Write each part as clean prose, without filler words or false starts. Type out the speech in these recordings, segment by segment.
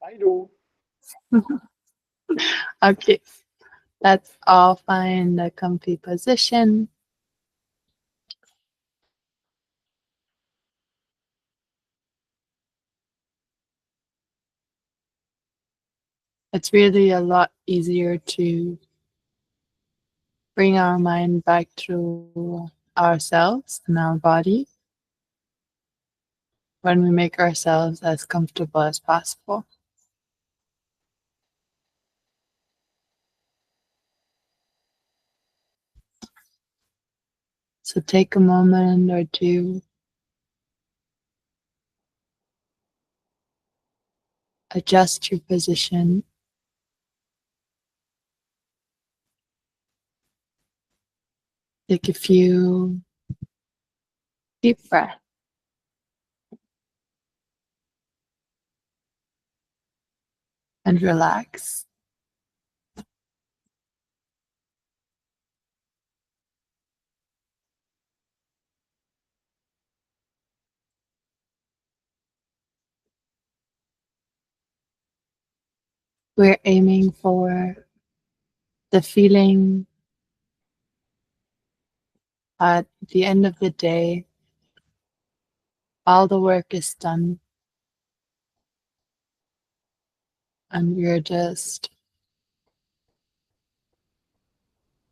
I do. Okay, let's all find a comfy position. It's really a lot easier to bring our mind back to ourselves and our body when we make ourselves as comfortable as possible. So take a moment or two, adjust your position, take a few deep breaths, and relax. We're aiming for the feeling at the end of the day, all the work is done, and we're just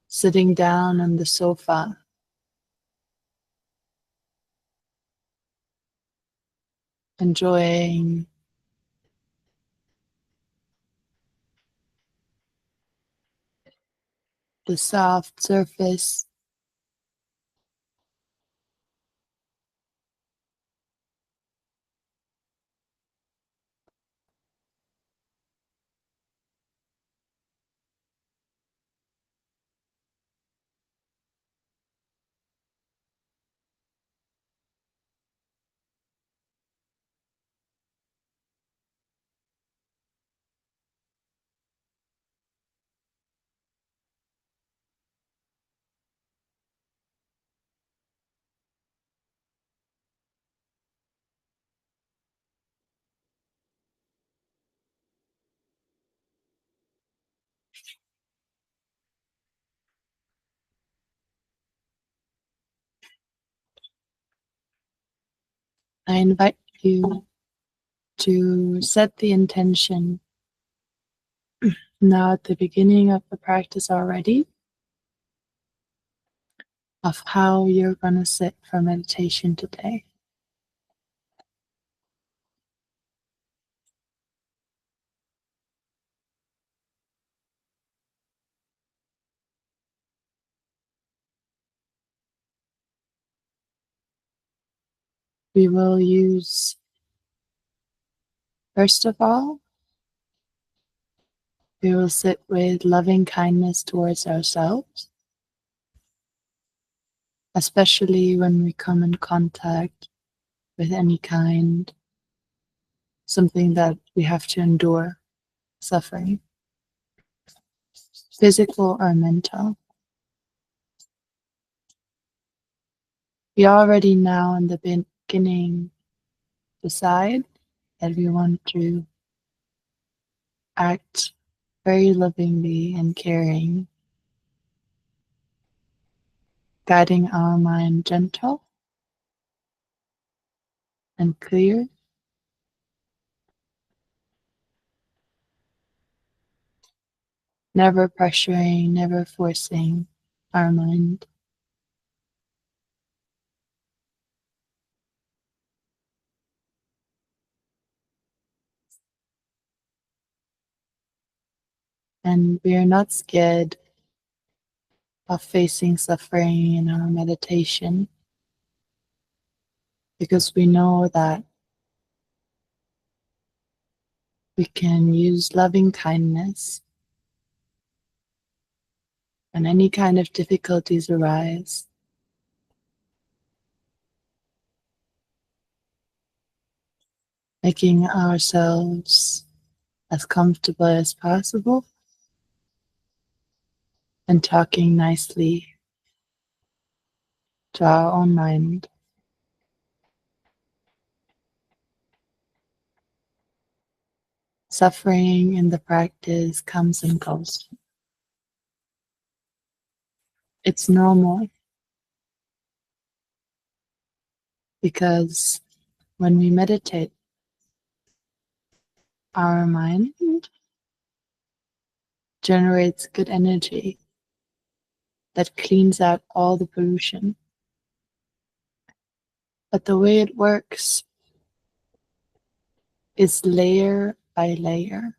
sitting down on the sofa, enjoying the soft surface, I invite you to set the intention now at the beginning of the practice already of how you're going to sit for meditation today. We will use, first of all, we will sit with loving kindness towards ourselves, especially when we come in contact with any kind, something that we have to endure, suffering, physical or mental. We already now in the beginning decide that we want to act very lovingly and caring, guiding our mind gentle and clear, never pressuring, never forcing our mind. And we are not scared of facing suffering in our meditation because we know that we can use loving kindness when any kind of difficulties arise, making ourselves as comfortable as possible and talking nicely to our own mind. Suffering in the practice comes and goes. It's normal because when we meditate, our mind generates good energy that cleans out all the pollution. But the way it works is layer by layer.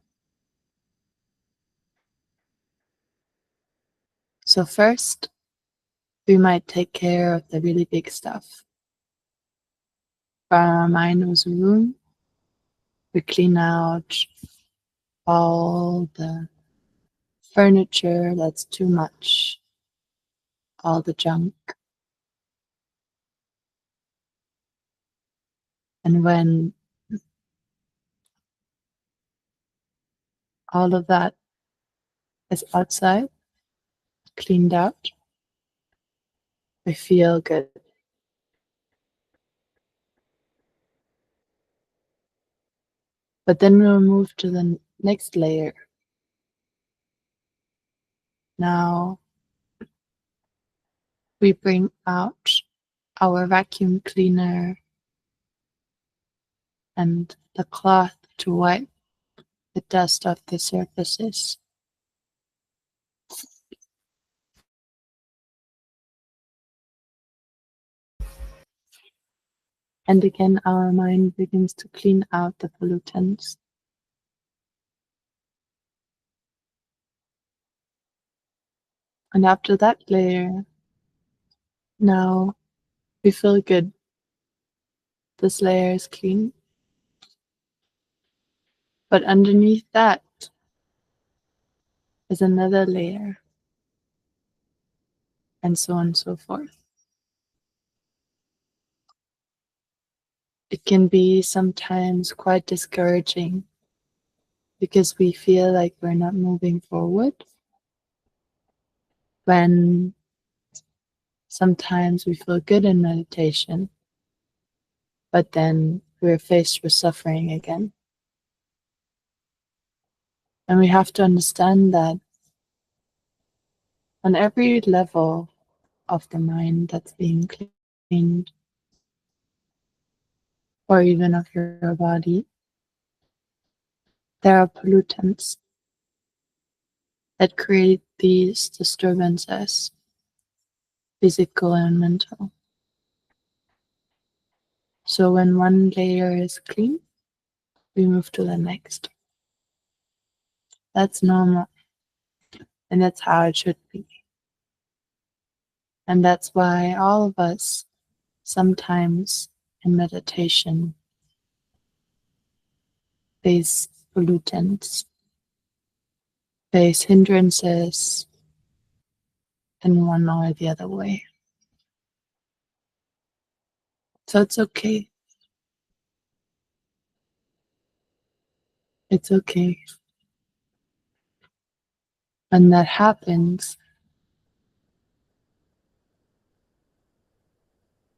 So first, we might take care of the really big stuff. For our mind was a room, we clean out all the furniture that's too much, all the junk. And when all of that is outside, cleaned out, we feel good. But then we'll move to the next layer. Now we bring out our vacuum cleaner and the cloth to wipe the dust off the surfaces. And again, our mind begins to clean out the pollutants. And after that layer, now we feel good. This layer is clean. But underneath that is another layer, and so on and so forth. It can be sometimes quite discouraging because we feel like we're not moving forward, when sometimes we feel good in meditation, but then we're faced with suffering again. And we have to understand that on every level of the mind that's being cleaned, or even of your body, there are pollutants that create these disturbances, physical and mental. So when one layer is clean, we move to the next. That's normal, and that's how it should be. And that's why all of us sometimes in meditation face pollutants, face hindrances in one or the other way. So it's okay. It's okay. When that happens,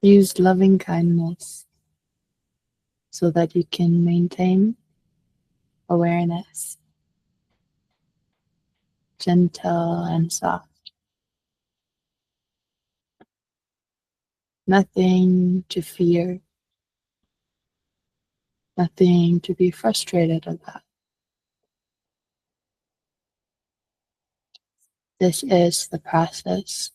use loving kindness so that you can maintain awareness, gentle and soft. Nothing to fear, nothing to be frustrated about. This is the process.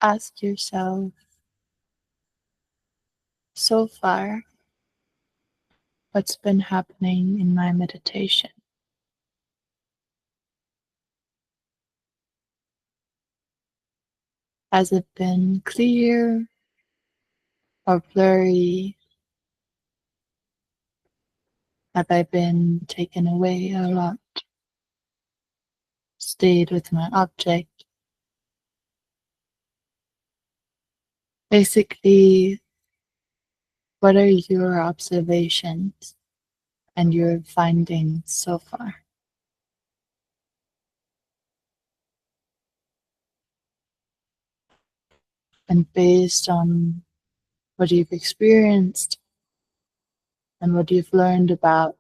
Ask yourself, so far, what's been happening in my meditation? Has it been clear or blurry? Have I been taken away a lot? Stayed with my object? Basically, what are your observations and your findings so far? And based on what you've experienced and what you've learned about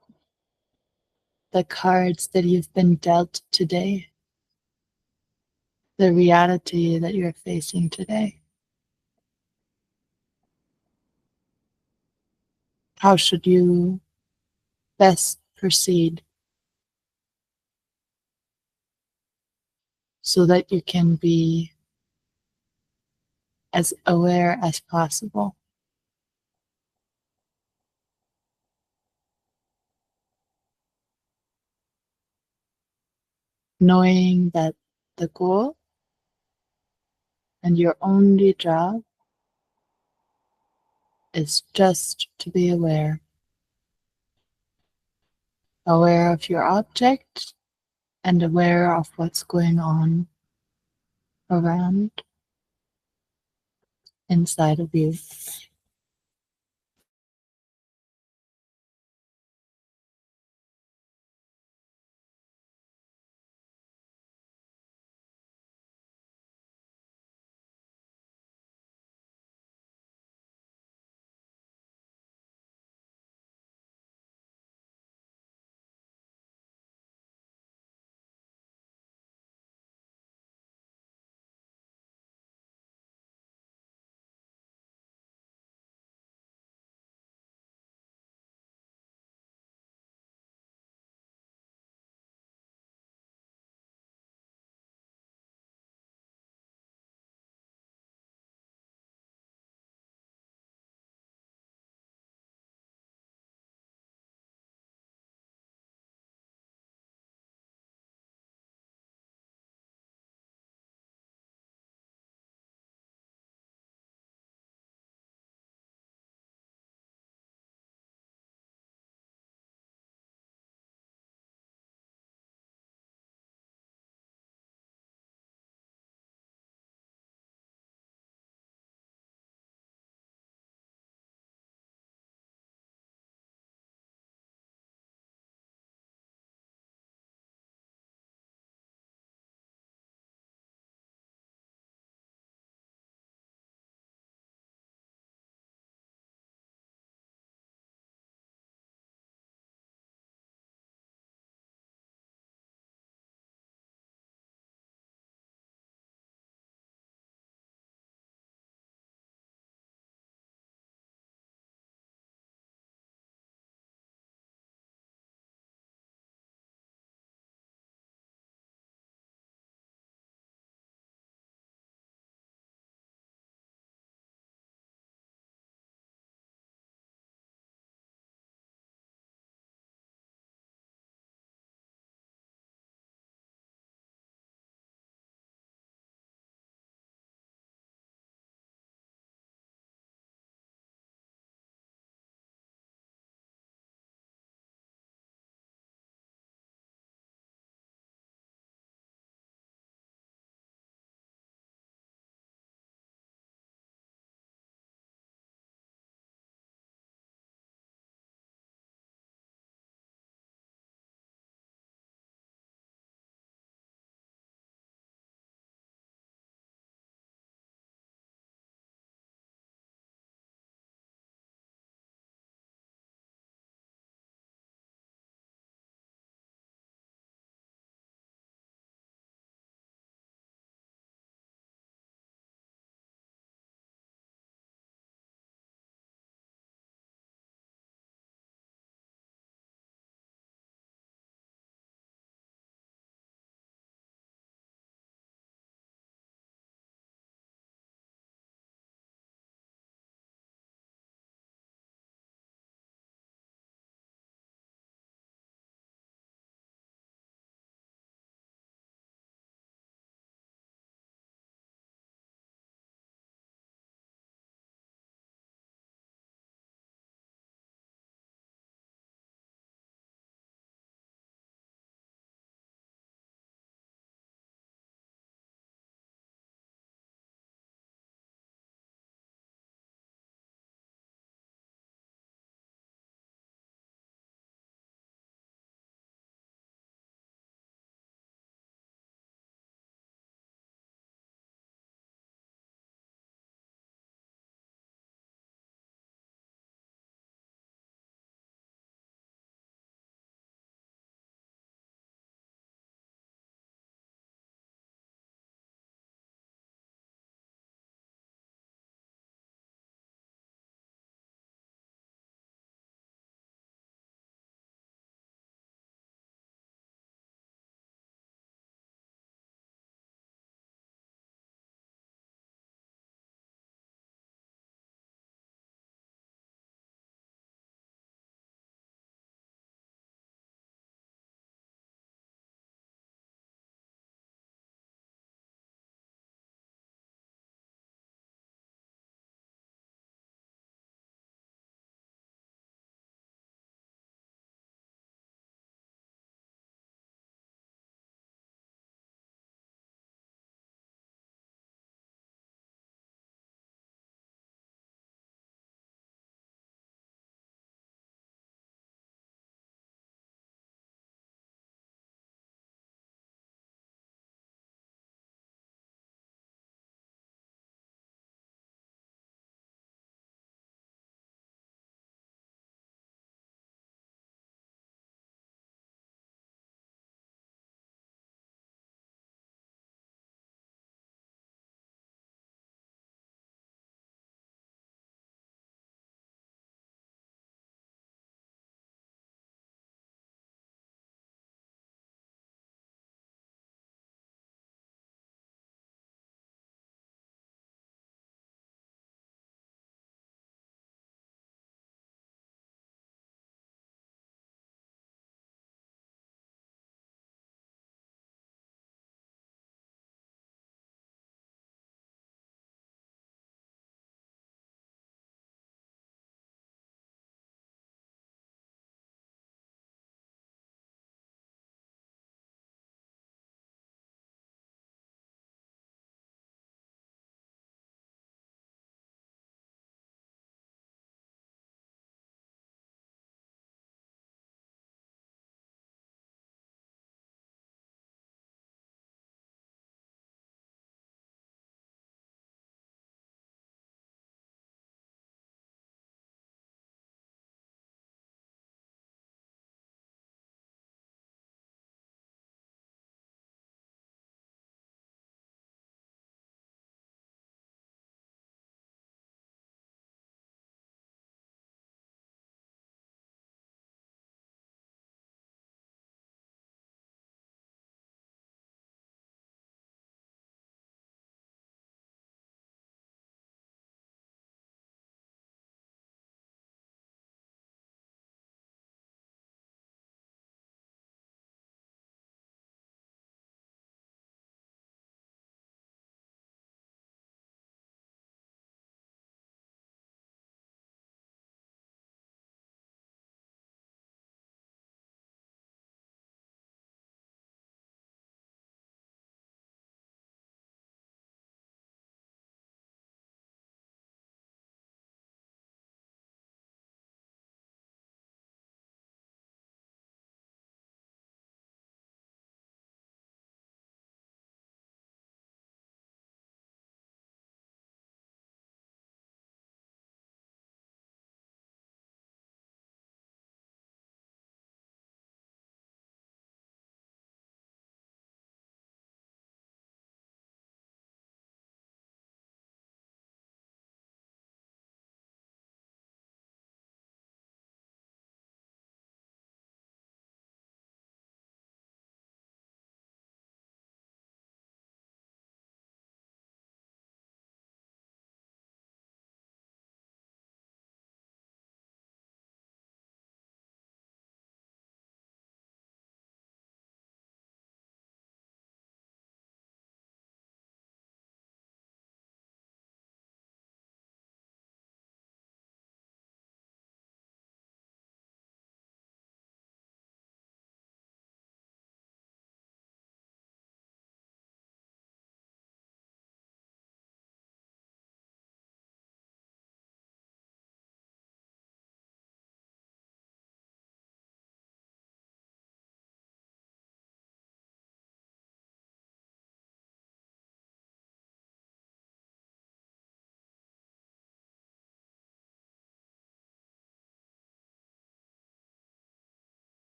the cards that you've been dealt today, the reality that you're facing today, how should you best proceed so that you can be as aware as possible, knowing that the goal and your only job is just to be aware, aware of your object and aware of what's going on around inside of you.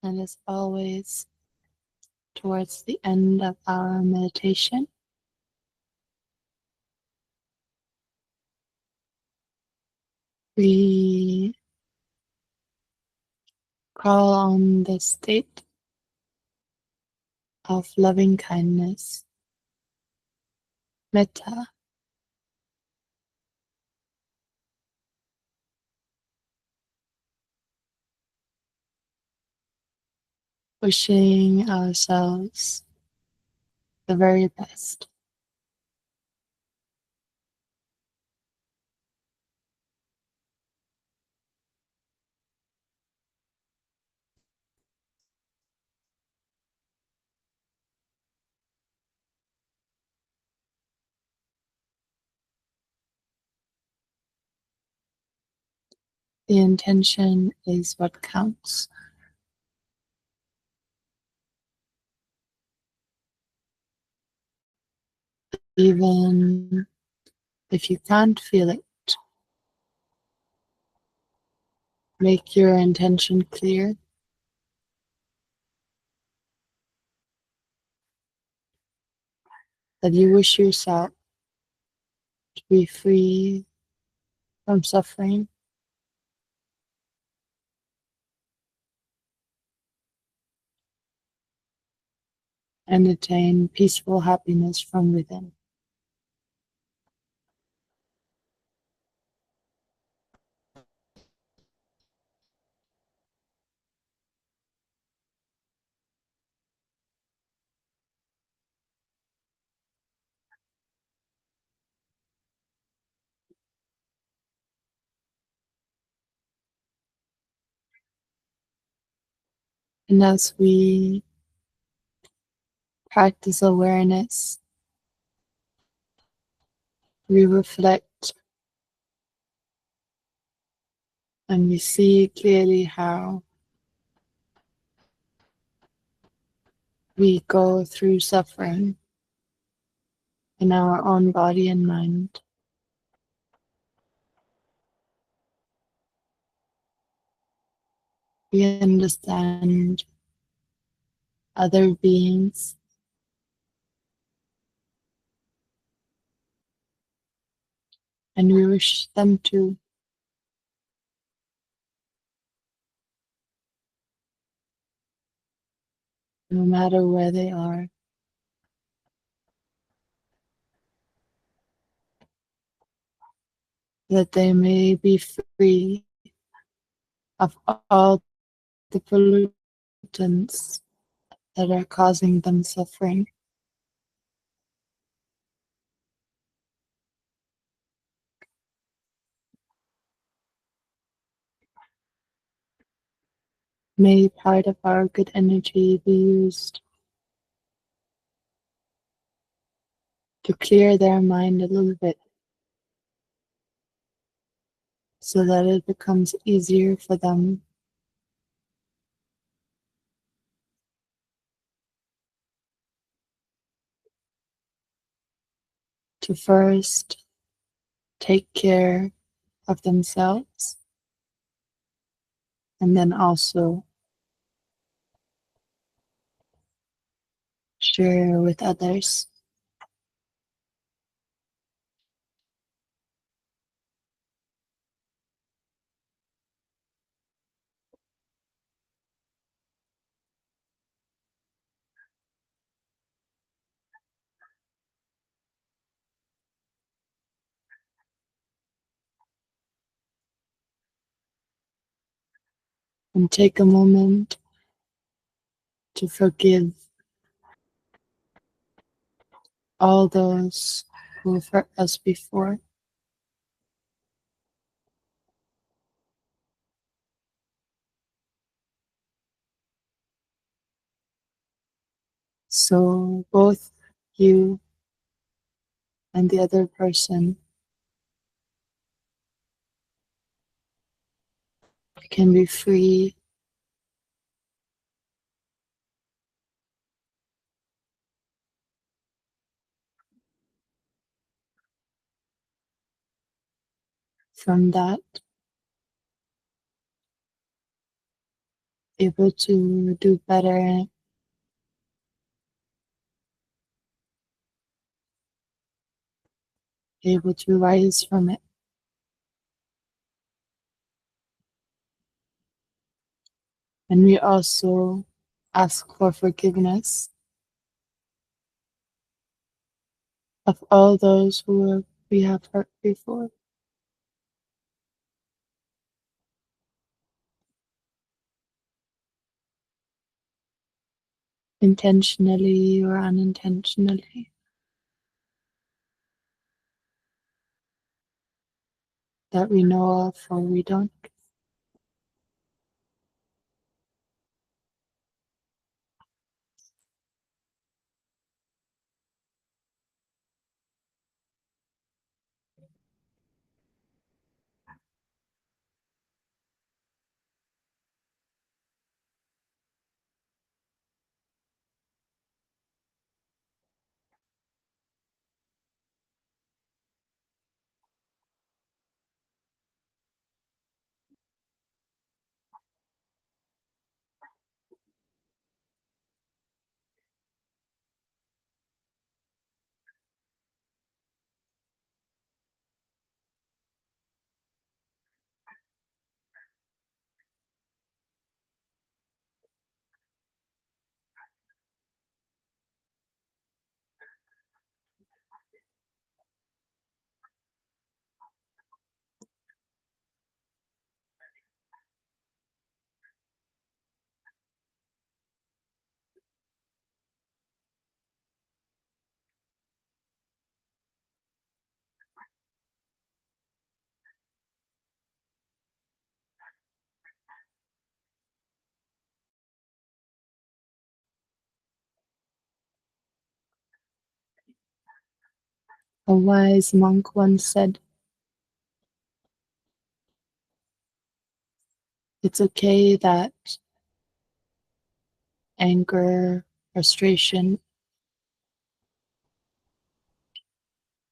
And as always, towards the end of our meditation, we call on the state of loving kindness, metta, wishing ourselves the very best. The intention is what counts. Even if you can't feel it, make your intention clear that you wish yourself to be free from suffering and attain peaceful happiness from within. And as we practice awareness, we reflect and we see clearly how we go through suffering in our own body and mind. We understand other beings and we wish them to, no matter where they are, that they may be free of all the pollutants that are causing them suffering. May part of our good energy be used to clear their mind a little bit so that it becomes easier for them to first take care of themselves and then also share with others. And take a moment to forgive all those who have hurt us before. So both you and the other person can be free from that able to do better, able to rise from it. And we also ask for forgiveness of all those who we have hurt before, intentionally or unintentionally, that we know of or we don't. A wise monk once said, it's okay that anger, frustration,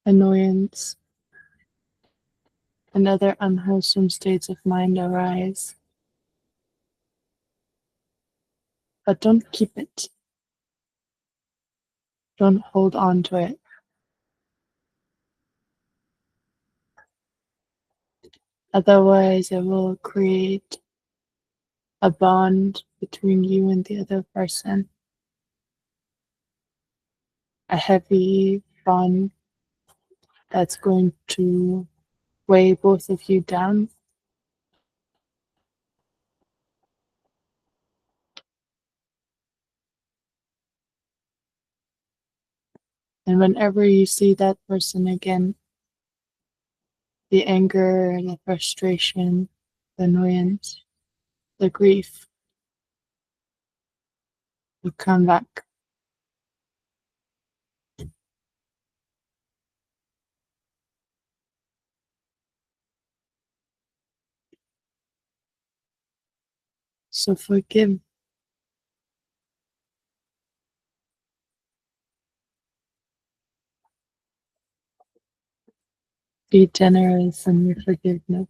annoyance, and other unwholesome states of mind arise, but don't keep it. Don't hold on to it. Otherwise, it will create a bond between you and the other person, a heavy bond that's going to weigh both of you down. And whenever you see that person again, the anger, the frustration, the annoyance, the grief will come back. So forgive, be generous in your forgiveness.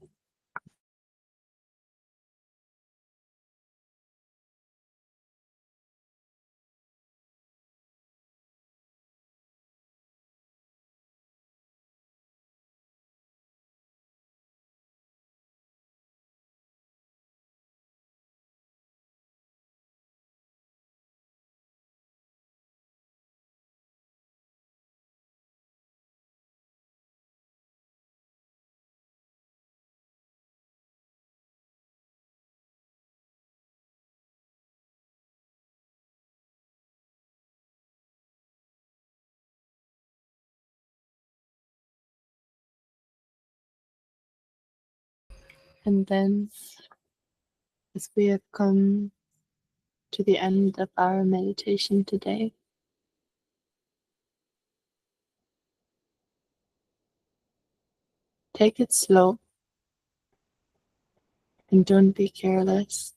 And then, as we have come to the end of our meditation today, take it slow and don't be careless.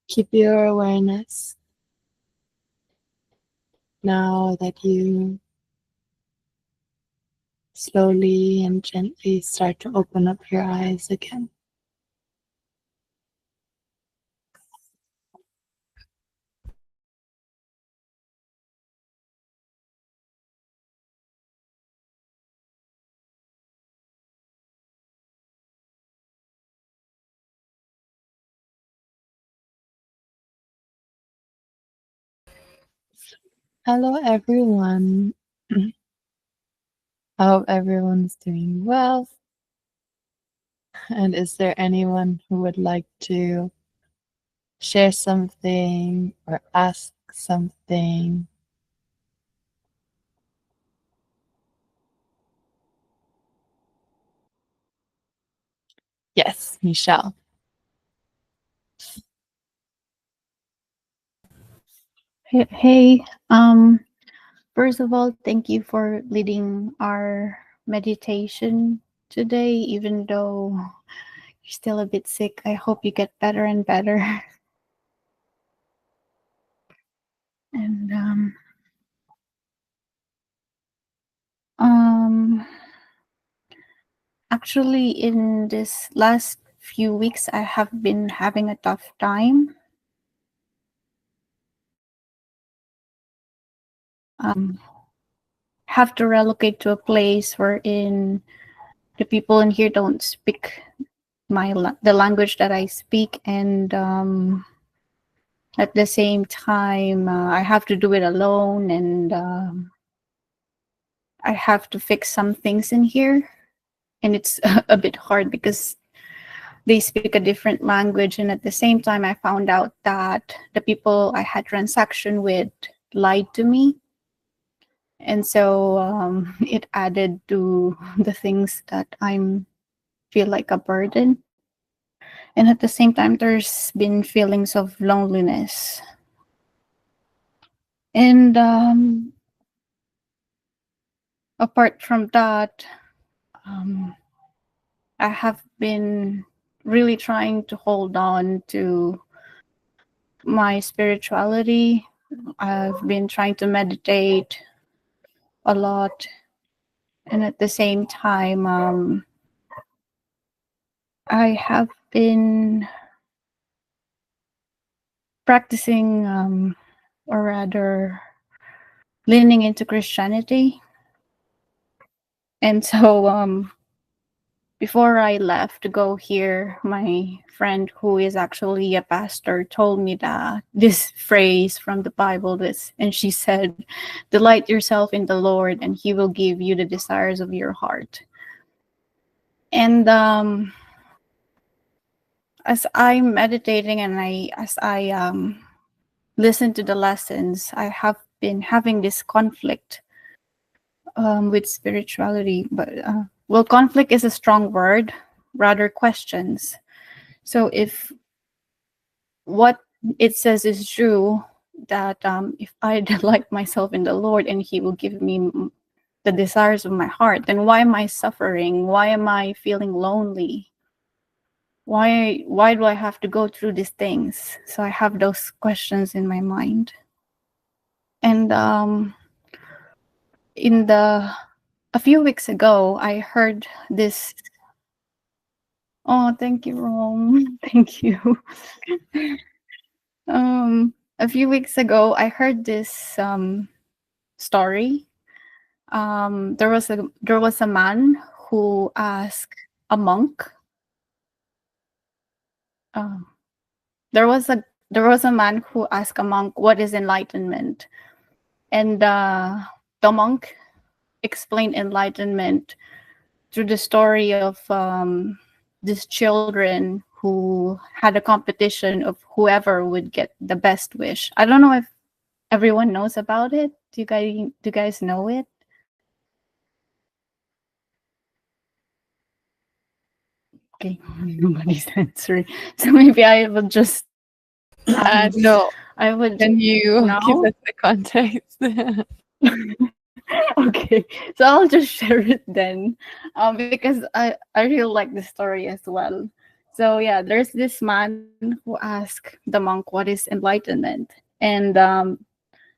Keep your awareness now that you slowly and gently start to open up your eyes again. Hello, everyone. I hope everyone's doing well. And is there anyone who would like to share something or ask something? Yes, Michelle. Hey, first of all, thank you for leading our meditation today, even though you're still a bit sick. I hope you get better and better. And um, actually, in this last few weeks, I have been having a tough time. Have to relocate to a place wherein the people in here don't speak the language that I speak, and at the same time, I have to do it alone, and I have to fix some things in here, and it's a bit hard because they speak a different language, and at the same time, I found out that the people I had transaction with lied to me, and so it added to the things that I'm feel like a burden. And at the same time, there's been feelings of loneliness. And apart from that, um, I have been really trying to hold on to my spirituality. I've been trying to meditate a lot. And at the same time, I have been practicing, or rather, leaning into Christianity. And so, before I left to go here, my friend who is actually a pastor told me that this phrase from the Bible, this, and she said, "Delight yourself in the Lord, and He will give you the desires of your heart." And as I'm meditating and as I listen to the lessons, I have been having this conflict with spirituality. But well, conflict is a strong word, rather questions. So if what it says is true, that if I delight myself in the Lord and He will give me the desires of my heart, then why am I suffering? Why am I feeling lonely? Why do I have to go through these things? So I have those questions in my mind. And in the a few weeks ago, I heard this. Oh, thank you, Rome. Thank you. A few weeks ago, I heard this story. There was a man who asked a monk. Um, there was a man who asked a monk what is enlightenment, and the monk explained enlightenment through the story of these children who had a competition of whoever would get the best wish. I don't know if everyone knows about it. Do you guys know it? Okay, nobody's answering. So maybe I will just No, I would can you give now. us the context? Okay, so I'll just share it then, because I really like the story as well. So yeah, there's this man who asked the monk what is enlightenment, and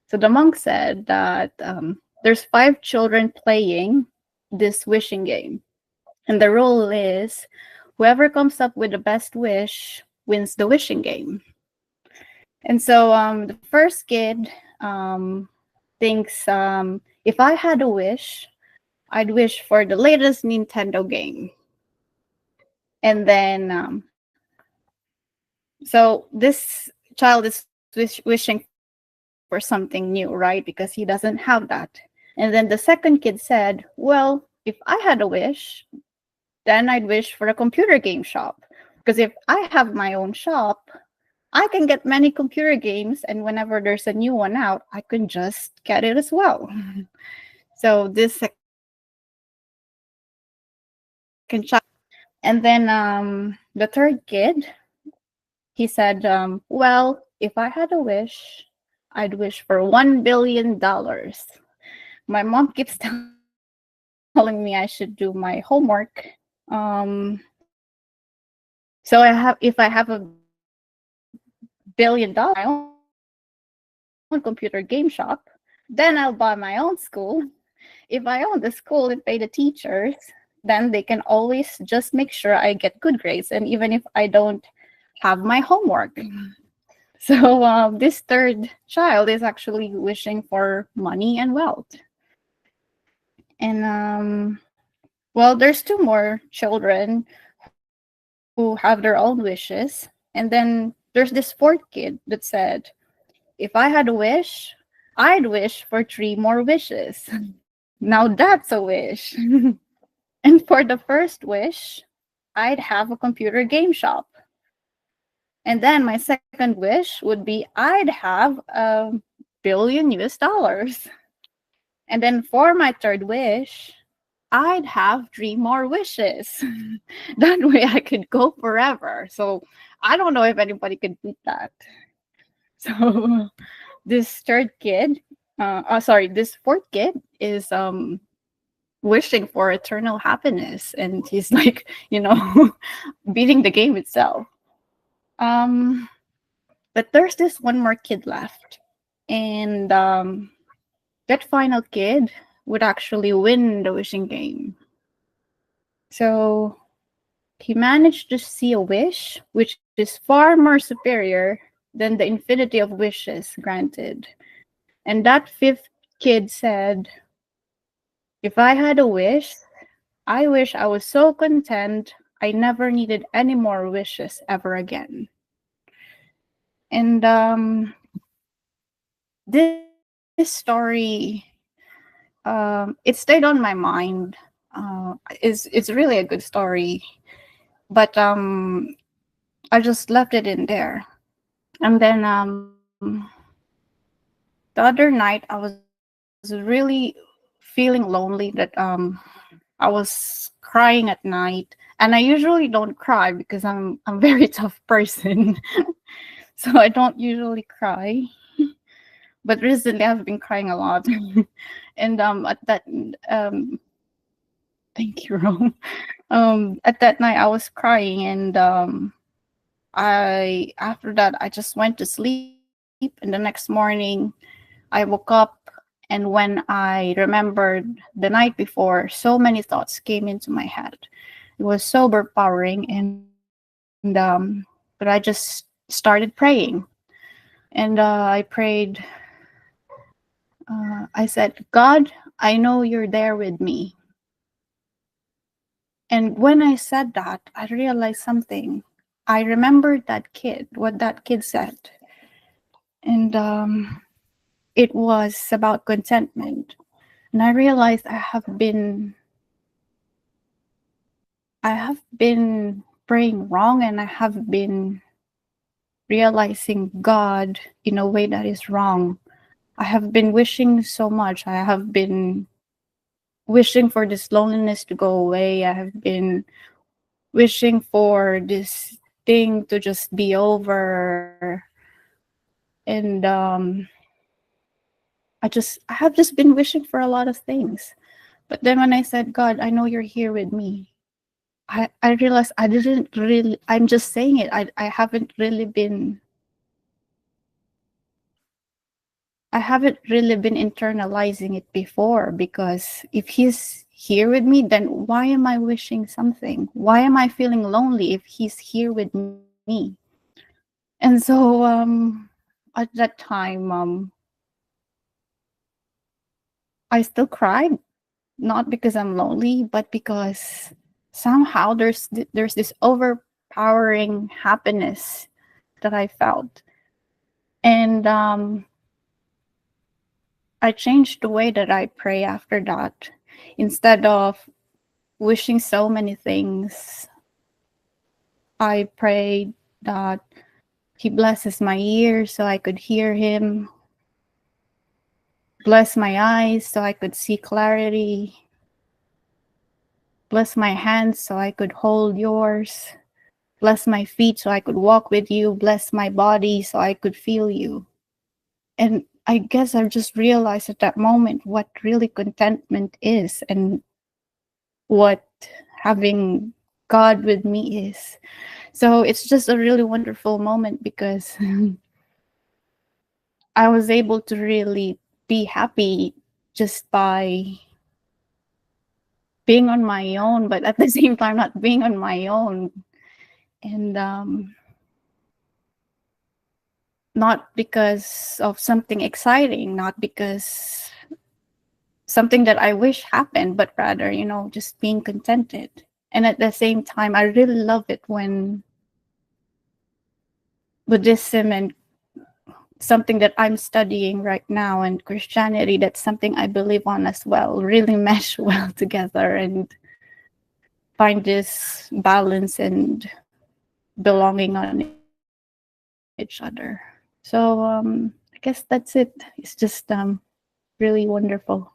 so the monk said that there's five children playing. this wishing game. And the rule is whoever comes up with the best wish wins the wishing game. And so the first kid thinks, if I had a wish, I'd wish for the latest Nintendo game. And then, so this child is wishing for something new, right? Because he doesn't have that. And then the second kid said, well, if I had a wish, then I'd wish for a computer game shop. Because if I have my own shop, I can get many computer games, and whenever there's a new one out, I can just get it as well. So this second child. And then the third kid, he said, well, if I had a wish, I'd wish for $1 billion. My mom keeps telling me I should do my homework. So if I have $1 billion, my own computer game shop, then I'll buy my own school. If I own the school and pay the teachers, then they can always just make sure I get good grades, and even if I don't have my homework. So this third child is actually wishing for money and wealth. And well, there's two more children who have their own wishes. And then there's this fourth kid that said, if I had a wish, I'd wish for 3 more wishes. Now that's a wish. And for the first wish, I'd have a computer game shop. And then my second wish would be I'd have $1 billion. And then for my third wish, I'd have 3 more wishes. That way I could go forever. So I don't know if anybody could beat that. So this this fourth kid is wishing for eternal happiness, and he's like, beating the game itself. But there's this one more kid left, and that final kid would actually win the wishing game. So he managed to see a wish which is far more superior than the infinity of wishes granted. And that fifth kid said, if I had a wish, I wish I was so content I never needed any more wishes ever again. And this story, it stayed on my mind. It's really a good story, but I just left it in there. And then the other night I was really feeling lonely, that I was crying at night, and I usually don't cry because I'm a very tough person. So I don't usually cry. But recently I've been crying a lot. And at that thank you, Rome. At that night I was crying, and after that I just went to sleep, and the next morning I woke up, and when I remembered the night before, so many thoughts came into my head. It was so overpowering, and but I just started praying. And I prayed, I said, God, I know you're there with me. And when I said that, I realized something. I remembered what that kid said. And it was about contentment. And I realized I have been praying wrong, and I have been realizing God in a way that is wrong. I have been wishing so much. I have been wishing for this loneliness to go away. I have been wishing for this thing to just be over. And I have just been wishing for a lot of things. But then when I said, God, I know you're here with me, I realized I'm just saying it. I haven't really been internalizing it before, because if he's here with me, then why am I wishing something? Why am I feeling lonely if he's here with me? And so at that time, I still cried, not because I'm lonely, but because somehow there's this overpowering happiness that I felt. And I changed the way that I pray after that. Instead of wishing so many things, I prayed that he blesses my ears so I could hear him, bless my eyes so I could see clarity, bless my hands so I could hold yours, bless my feet so I could walk with you, bless my body so I could feel you. And I guess I've just realized at that moment what really contentment is and what having God with me is. So it's just a really wonderful moment because I was able to really be happy just by being on my own, but at the same time, not being on my own. And not because of something exciting, not because something that I wish happened, but rather, just being contented. And at the same time, I really love it when Buddhism and something that I'm studying right now and Christianity, that's something I believe on as well, really mesh well together and find this balance and belonging on each other. So I guess that's it. It's just really wonderful.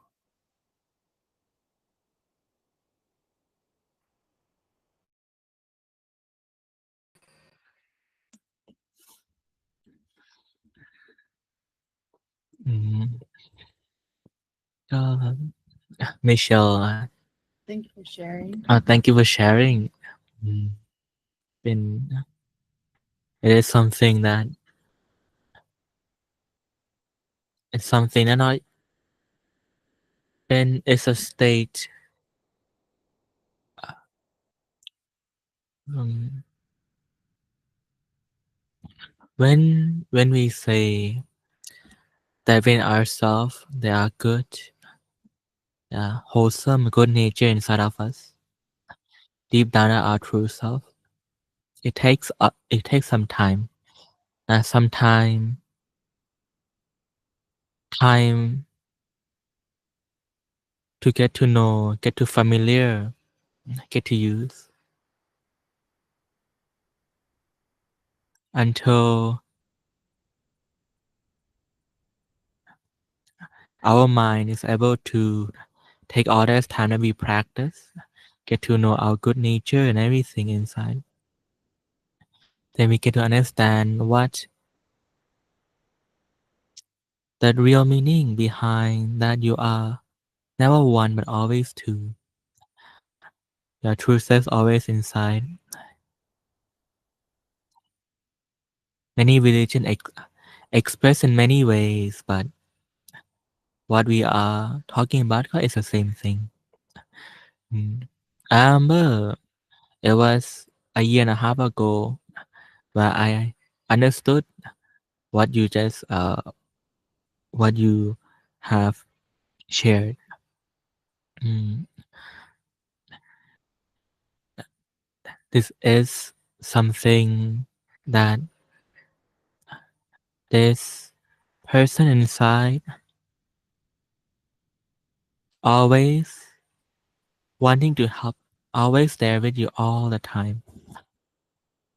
Mm, uh, Michelle, Thank you for sharing. thank you for sharing. Mm, been it is something that it's something that I and it's a state um, when we say that in ourselves there are good, wholesome, good nature inside of us, deep down at our true self. It takes some time. Some time to get to know, get to familiar, get to use until our mind is able to take all this time that we practice, get to know our good nature and everything inside. Then we get to understand what the real meaning behind that you are never one but always two. Your true self always inside. Many religions express in many ways, but what we are talking about is the same thing. Mm. I remember it was a year and a half ago where I understood what you just what you have shared. Mm. This is something that this person inside always wanting to help, always there with you all the time.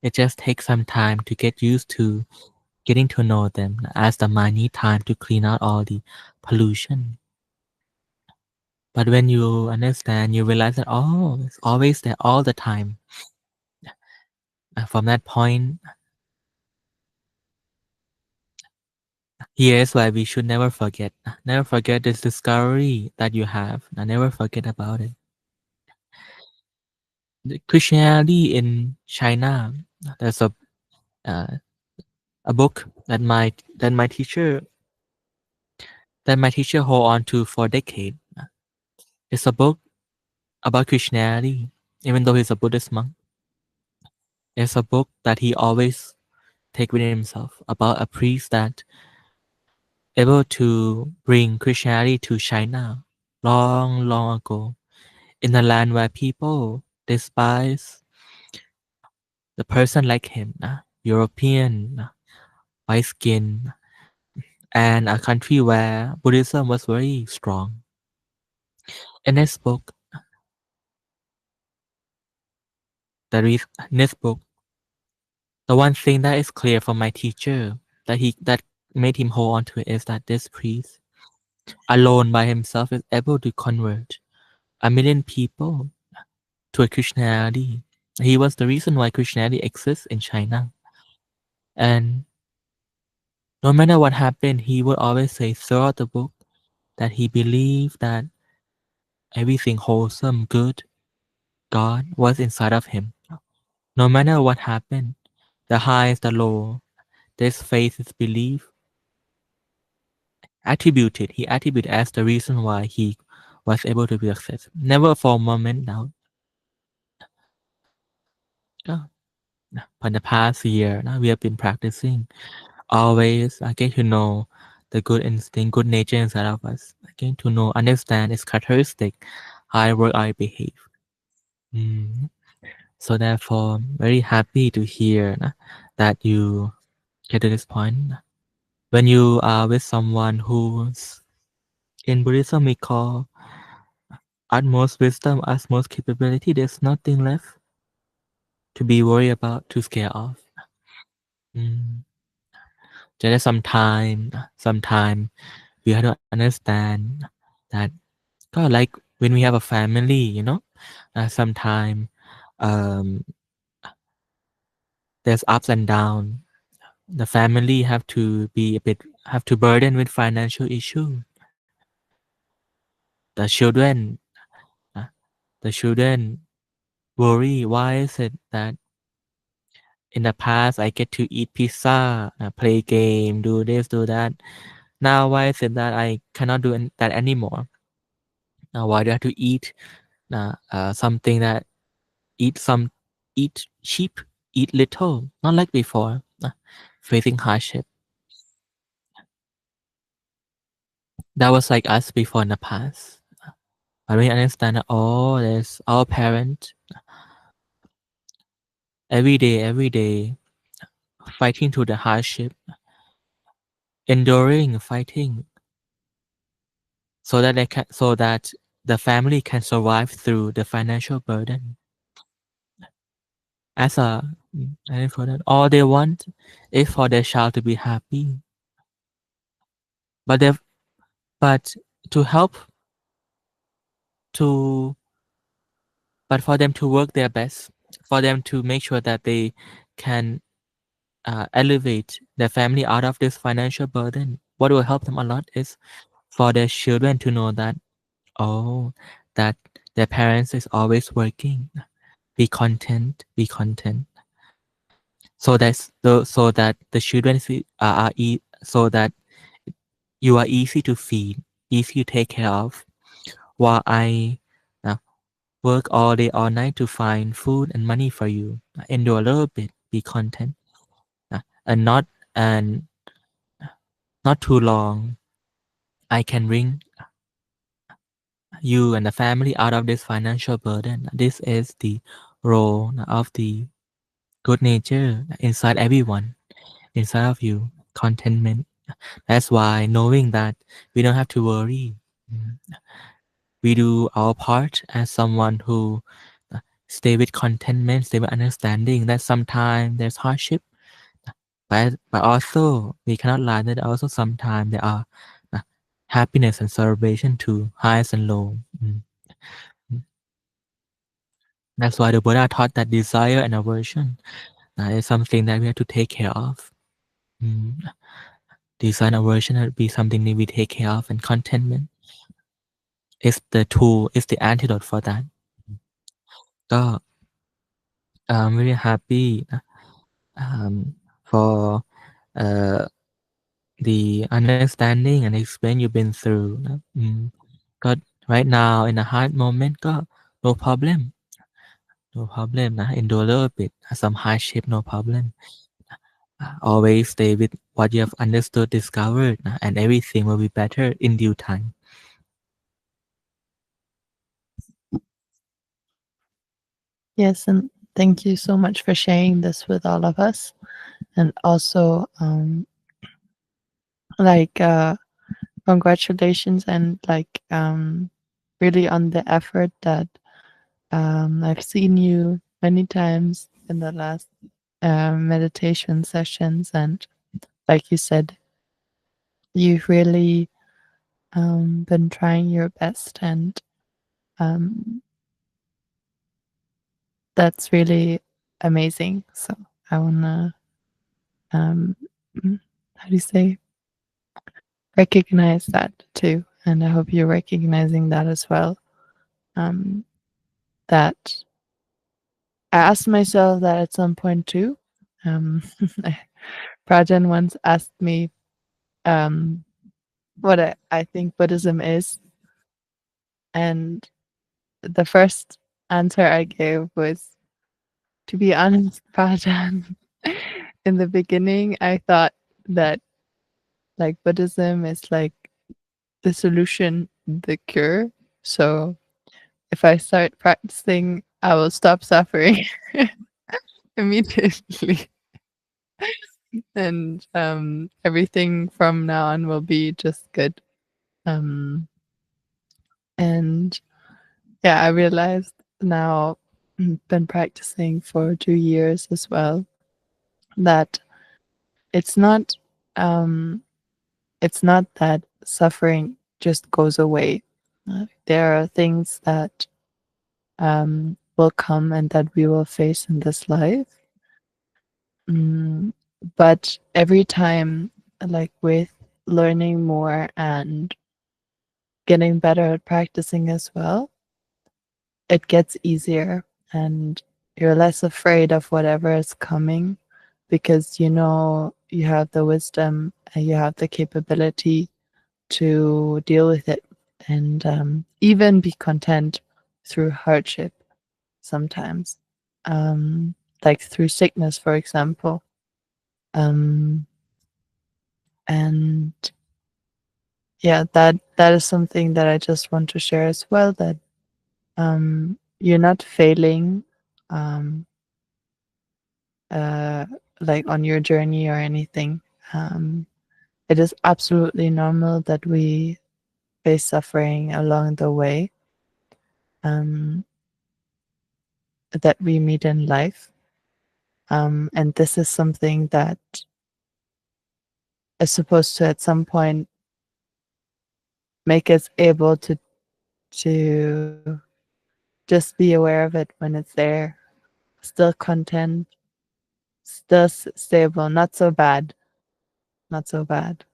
It just takes some time to get used to getting to know them as the mind need time to clean out all the pollution. But when you understand, you realize that it's always there all the time. From that point, here's why we should never forget. Never forget this discovery that you have. Never forget about it. The Christianity in China. There's uh, a book that my teacher hold on to for decades. It's a book about Christianity, even though he's a Buddhist monk. It's a book that he always take within himself about a priest that able to bring Christianity to China long ago in a land where people despise the person like him, European, white skin, and a country where Buddhism was very strong. In this book, in this book, the one thing that is clear from my teacher that made him hold on to it is that this priest, alone by himself, is able to convert 1,000,000 people to a Christianity. He was the reason why Christianity exists in China. And no matter what happened, he would always say throughout the book that he believed that everything wholesome, good, God was inside of him. No matter what happened, the highs, the low, this faith, this belief, he attributed as the reason why he was able to be successful. Never for a moment doubt. For the past year, we have been practicing. Always get to know the good instinct, good nature inside of us. Getting to know, understand its characteristic, how it work, how it behave. So therefore, very happy to hear that you get to this point. When you are with someone who's in Buddhism we call utmost wisdom, utmost capability, there's nothing left to be worried about, to scare off. Just sometime we have to understand that like when we have a family, sometime there's ups and downs. The family have to burden with financial issue. The children worry, why is it that in the past I get to eat pizza, play game, do this, do that. Now why is it that I cannot do that anymore? Now why do I have to eat something that eat cheap, eat little, not like before, facing hardship. That was like us before in the past. But we understand that there's our parent every day fighting through the hardship, enduring, fighting, so that the family can survive through the financial burden. All they want is for their child to be happy. But for them to work their best, for them to make sure that they can elevate their family out of this financial burden. What will help them a lot is for their children to know that that their parents is always working. Be content. So that the children so that you are easy to feed, easy to take care of, while I work all day, all night to find food and money for you. Endure a little bit, be content, and not too long. I can bring you and the family out of this financial burden. This is the role of the good nature inside everyone, inside of you, contentment. That's why knowing that we don't have to worry. We do our part as someone who stay with contentment, stay with understanding that sometimes there's hardship, but also we cannot lie that also sometimes there are happiness and celebration too, highs and low. That's why the Buddha taught that desire and aversion is something that we have to take care of. Desire and aversion would be something that we take care of, and contentment is the tool, is the antidote for that. So I'm very happy for the understanding and experience you've been through. Right now in a hard moment no problem. No problem. Endure a little bit. Some hardship, no problem. Always stay with what you have understood, discovered, and everything will be better in due time. Yes, and thank you so much for sharing this with all of us. And also, congratulations and really on the effort that I've seen you many times in the last meditation sessions. And like you said, you've really been trying your best, and that's really amazing. So I wanna how do you say, recognize that too, and I hope you're recognizing that as well. That I asked myself that at some point too. Um, Prajan once asked me what I think Buddhism is, and the first answer I gave was, to be honest, Prajan, in the beginning, I thought that like Buddhism is like the solution, the cure. So if I start practicing, I will stop suffering immediately. And everything from now on will be just good. And yeah, I realized now, been practicing for 2 years as well, that it's not um, it's not that suffering just goes away. There are things that will come and that we will face in this life. But every time, like with learning more and getting better at practicing as well, it gets easier and you're less afraid of whatever is coming because you know you have the wisdom and you have the capability to deal with it and even be content through hardship sometimes, like through sickness, for example. Um, and yeah, that is something that I just want to share as well, that you're not failing um, uh, like on your journey or anything. Um, it is absolutely normal that we face suffering along the way, um, that we meet in life. And this is something that is supposed to at some point make us able to just be aware of it when it's there, still content, still stable, not so bad, not so bad,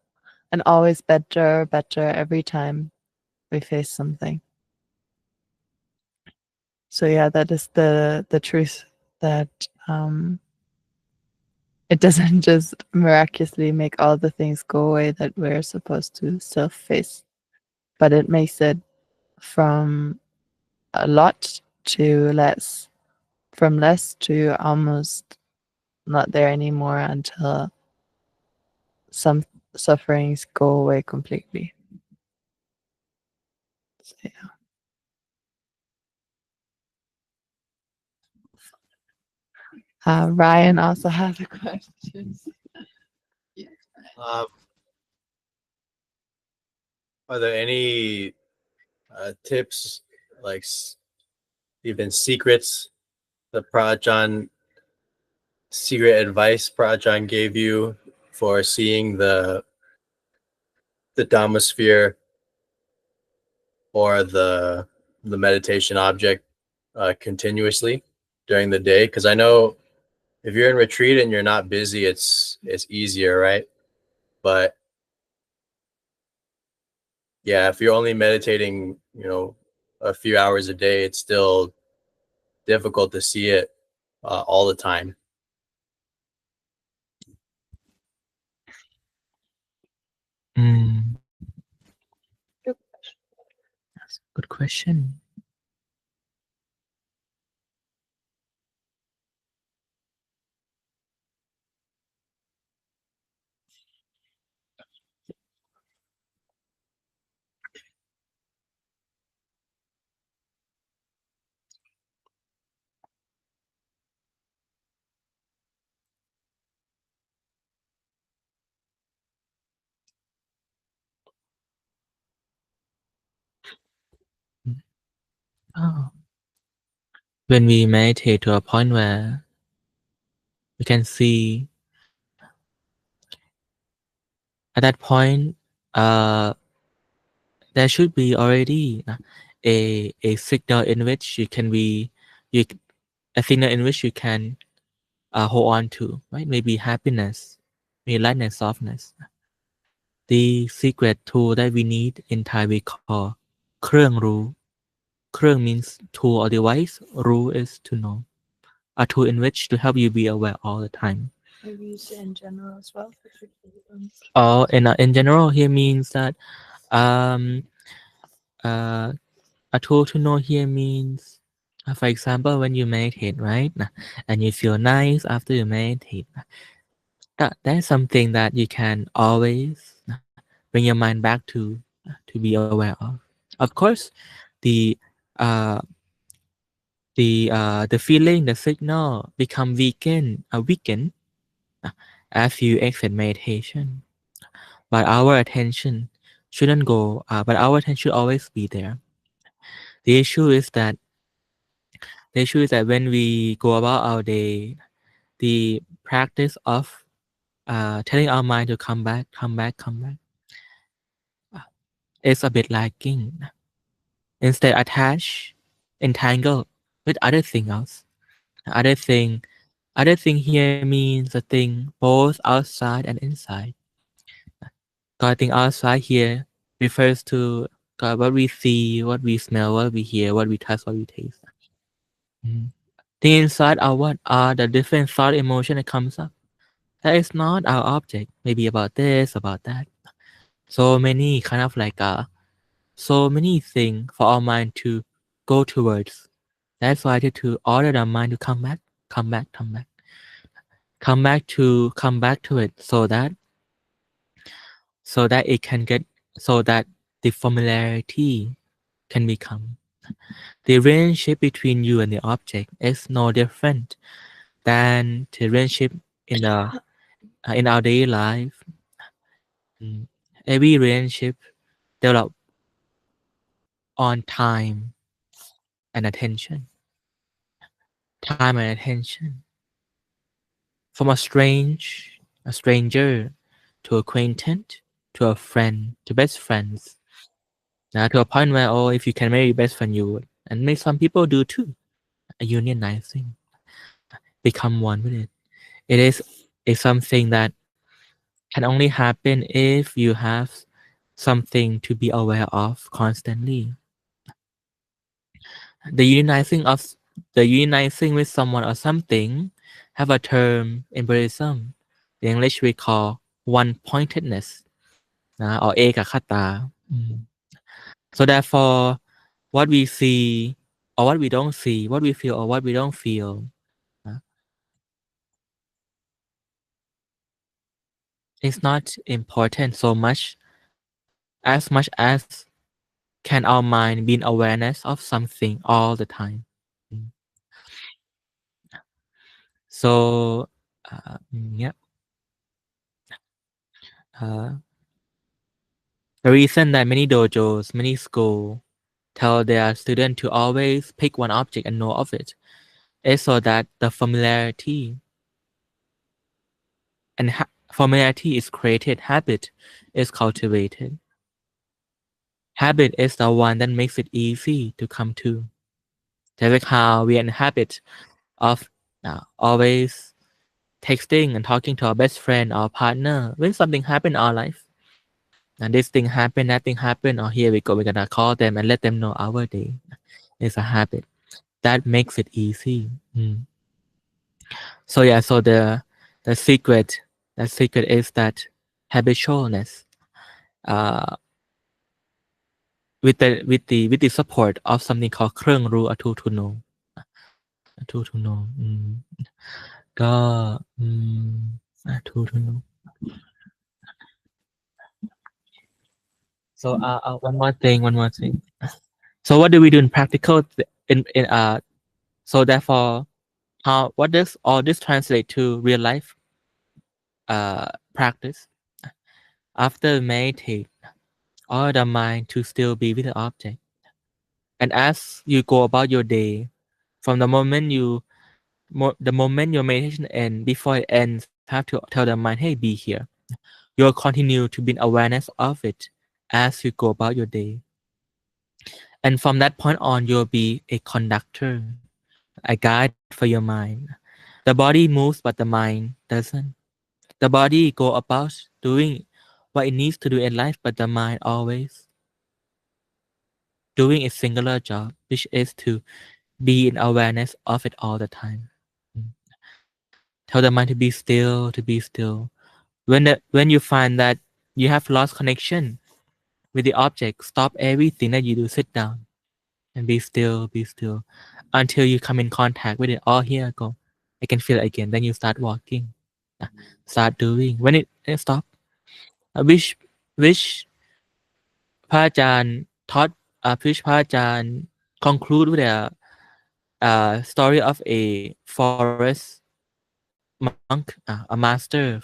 and always better, better every time we face something. So yeah, that is the truth, that it doesn't just miraculously make all the things go away that we're supposed to still face, but it makes it from a lot to less, from less to almost not there anymore until some sufferings go away completely. So, yeah. Ryan also has a question. Are there any tips, like even secrets, secret advice Prajan gave you for seeing the Dhammasphere or the meditation object continuously during the day? Because I know if you're in retreat and you're not busy, it's easier, right? But yeah, if you're only meditating, a few hours a day, it's still difficult to see it all the time. That's a good question. Oh. When we meditate to a point where we can see, at that point, there should be already a signal in which you can be, a signal in which you can hold on to, right? Maybe happiness, maybe lightness, softness. The secret tool that we need in Thai we call เครื่องรู้ เครื่อง means tool or device. รู้ is to know. A tool in which to help you be aware all the time. Maybe use it in general as well. Or in general here means that a tool to know here means, for example, when you meditate, right? And you feel nice after you meditate. That's something that you can always bring your mind back to be aware of. Of course, the feeling, the signal become weakened as you exit meditation. But our attention shouldn't go. But our attention should always be there. The issue is that when we go about our day, the practice of telling our mind to come back, is a bit lacking. Instead, entangle with other thing else. Other thing here means a thing both outside and inside. Thing outside here refers to what we see, what we smell, what we hear, what we touch, what we taste. The inside are what are the different thought emotion that comes up. That is not our object. Maybe about this, about that. So many kind of like so many things for our mind to go towards. That's why I need to order the mind to come back to it, so that it can get, so that the familiarity can become. The relationship between you and the object is no different than the relationship in our daily life. Every relationship develop on time and attention. Time and attention. From a stranger to acquaintance to a friend to best friends. To a point where, if you can marry your best friend, you would. And maybe some people do too. A unionizing. Become one with it. It is something that can only happen if you have something to be aware of constantly. The unionizing with someone or something have a term in Buddhism. In English we call one-pointedness, or เอกคตา. So therefore, what we see or what we don't see, what we feel or what we don't feel, is not important so much as can our mind be in awareness of something all the time. So yeah. The reason that many dojos, many schools tell their students to always pick one object and know of it is so that the familiarity is created, habit is cultivated. Habit is the one that makes it easy to come to. Just like how we are in habit of always texting and talking to our best friend or partner when something happened in our life. And this thing happened, that thing happened, or here we go, we're gonna call them and let them know our day. It's a habit. That makes it easy. So yeah, so the secret is that habitualness. With the support of something called เครื่องรู้ a tool to know. A tool to know. ก็ a tool to know. So one more thing. So what do we do in practical so therefore, what does all this translate to real life practice? After meditate, order the mind to still be with the object. And as you go about your day, from the moment your meditation ends, before it ends, have to tell the mind, hey, be here. You'll continue to be in awareness of it as you go about your day. And from that point on, you'll be a conductor, a guide for your mind. The body moves, but the mind doesn't. The body go about doing what it needs to do in life, but the mind always doing its singular job, which is to be in awareness of it all the time. Tell the mind to be still, to be still. When you find that you have lost connection with the object, stop everything that you do, sit down and be still, until you come in contact with it. Oh, here I go. I can feel it again. Then you start walking, start doing. When it stop, which Pha Ajahn taught, which Pha Ajahn conclude with a story of a forest monk, a master.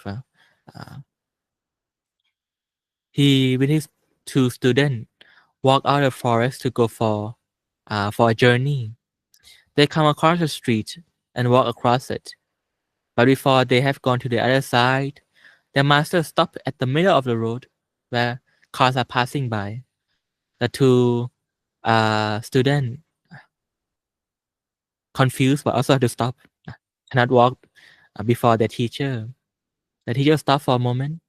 He with his 2 students walk out of the forest to go for a journey. They come across a street and walk across it. But before they have gone to the other side, the master stopped at the middle of the road where cars are passing by. The 2 students, confused but also have to stop, cannot walk before their teacher. The teacher stopped for a moment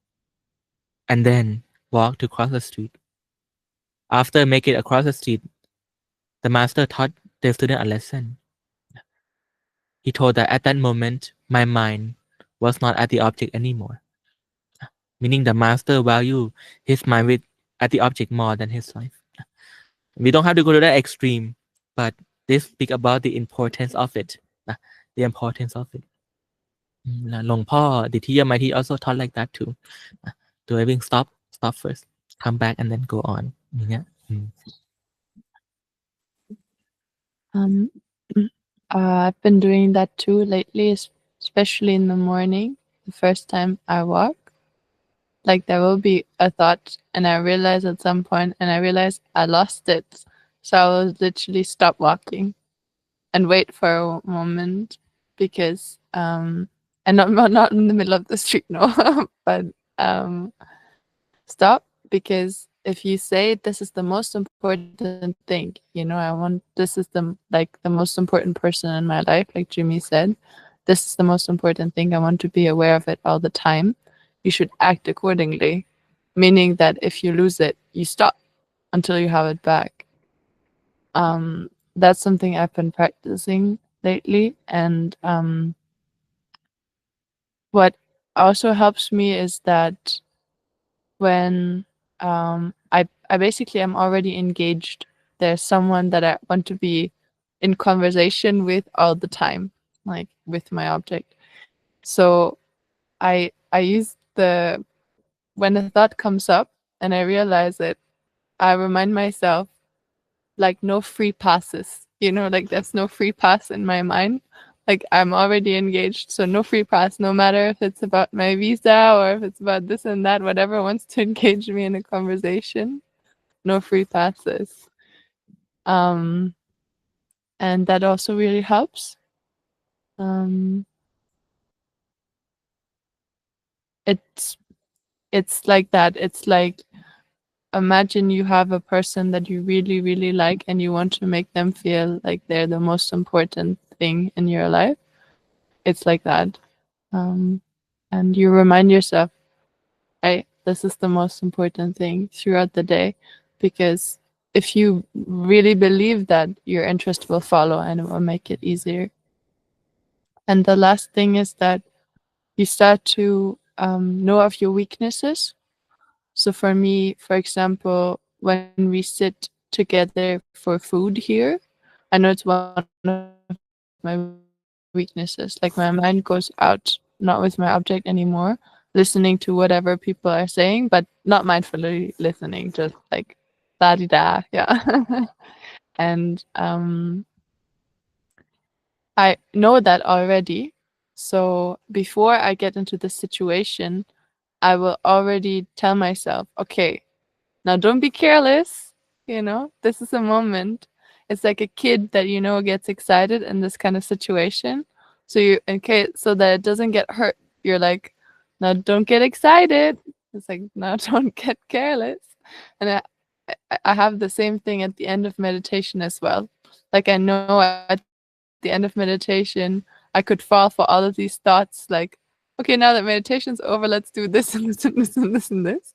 and then walked to cross the street. After making it across the street, the master taught the student a lesson. He told that at that moment, my mind was not at the object anymore. Meaning the master valued his mind at the object more than his life. We don't have to go to that extreme, but they speak about the importance of it. The importance of it. หลวงพ่อ the teacher mighty also taught like that too. Do everything stop first, come back and then go on. อย่างเงี้ย I've been doing that too lately, especially in the morning. The first time I walk, like there will be a thought, and I realize at some point, and I realize I lost it. So I will literally stop walking and wait for a moment, because and not in the middle of the street, no, but stop, because if you say this is the most important thing, this is the most important person in my life, like Jimmy said, this is the most important thing, I want to be aware of it all the time, you should act accordingly, meaning that if you lose it, you stop until you have it back. That's something I've been practicing lately, and what also helps me is that when I basically am already engaged, there's someone that I want to be in conversation with all the time, like with my object. So I use when a thought comes up and I realize it, I remind myself, like, no free passes, like there's no free pass in my mind. Like, I'm already engaged, so no free pass, no matter if it's about my visa or if it's about this and that, whatever wants to engage me in a conversation, no free passes. And that also really helps. It's like that. It's like, imagine you have a person that you really, really like, and you want to make them feel like they're the most important thing in your life. It's like that. And you remind yourself, hey, this is the most important thing throughout the day, because if you really believe that, your interest will follow and it will make it easier. And the last thing is that you start to know of your weaknesses. So for me, for example, when we sit together for food here, I know it's one of my weaknesses. Like, my mind goes out, not with my object anymore, listening to whatever people are saying, but not mindfully listening, just like da-di-da, yeah. And I know that already. So before I get into the situation, I will already tell myself, okay, now don't be careless, this is a moment. it's like a kid that gets excited in this kind of situation. So you so that it doesn't get hurt, you're like, no, don't get excited. It's like, no, don't get careless. And I have the same thing at the end of meditation as well. Like, I know at the end of meditation, I could fall for all of these thoughts like, okay, now that meditation's over, let's do this and this and this and this and this.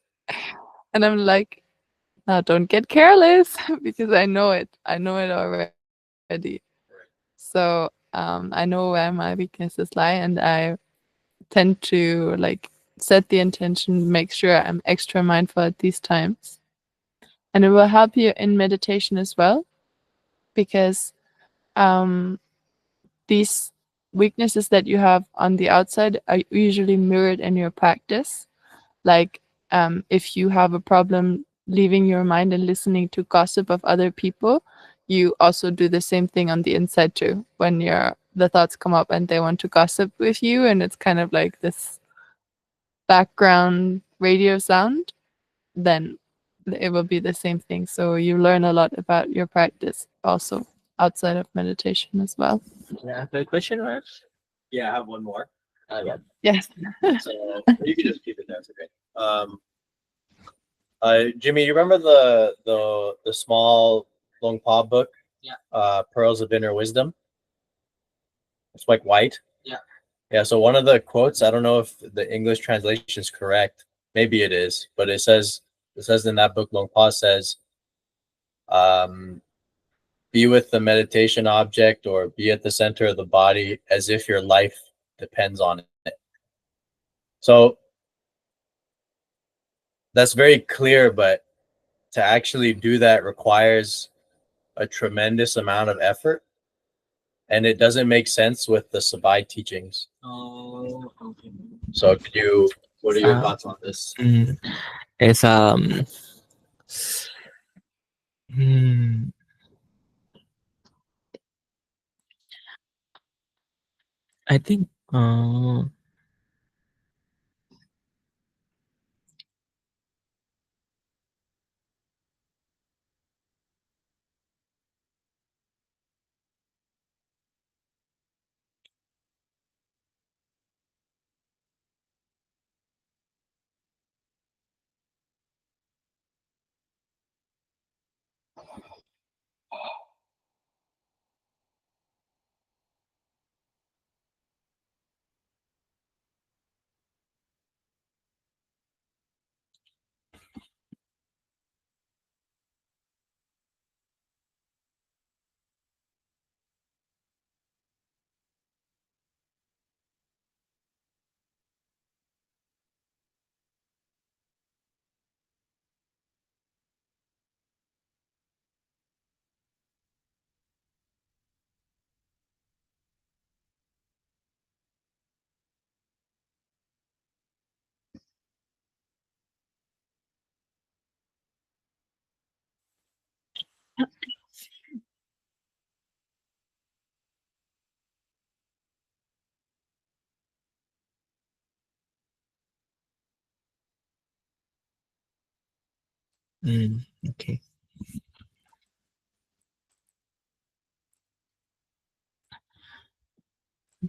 And I'm like, now don't get careless because I know it. I know it already. So I know where my weaknesses lie, and I tend to like set the intention, make sure I'm extra mindful at these times. And it will help you in meditation as well, because these weaknesses that you have on the outside are usually mirrored in your practice. Like if you have a problem leaving your mind and listening to gossip of other people, you also do the same thing on the inside too. When the thoughts come up and they want to gossip with you, and it's kind of like this background radio sound, then it will be the same thing. So you learn a lot about your practice also outside of meditation as well. Can I ask a question, Raj? Yeah, I have one more. Yeah. Yes. So you can just keep it there. It's okay. Jimmy, you remember the small Long Pa book? Yeah. Pearls of Inner Wisdom. It's like white. Yeah. Yeah. So one of the quotes, I don't know if the English translation is correct. Maybe it is, but it says in that book, Long Pa says, be with the meditation object or be at the center of the body as if your life depends on it. So that's very clear, but to actually do that requires a tremendous amount of effort, and it doesn't make sense with the Sabai teachings. Oh, okay. So what are your thoughts on this? It's I think okay.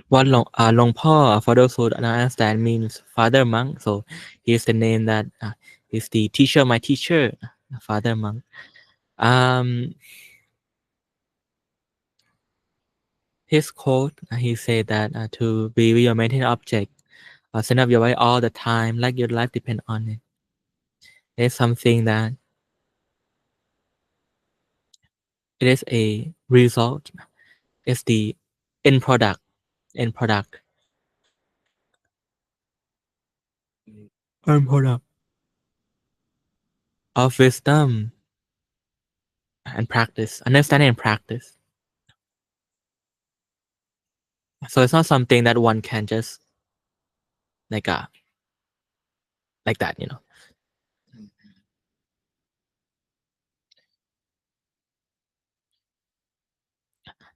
What Long Pa, for those who don't understand, means father monk. So he's the name that he's the teacher, my teacher, father monk. His quote, he said that to be with your maintained object, stand up your way all the time, like your life depends on it. It's something that it is a result. It's the end product. End product of wisdom and practice, understanding and practice. So it's not something that one can just like that,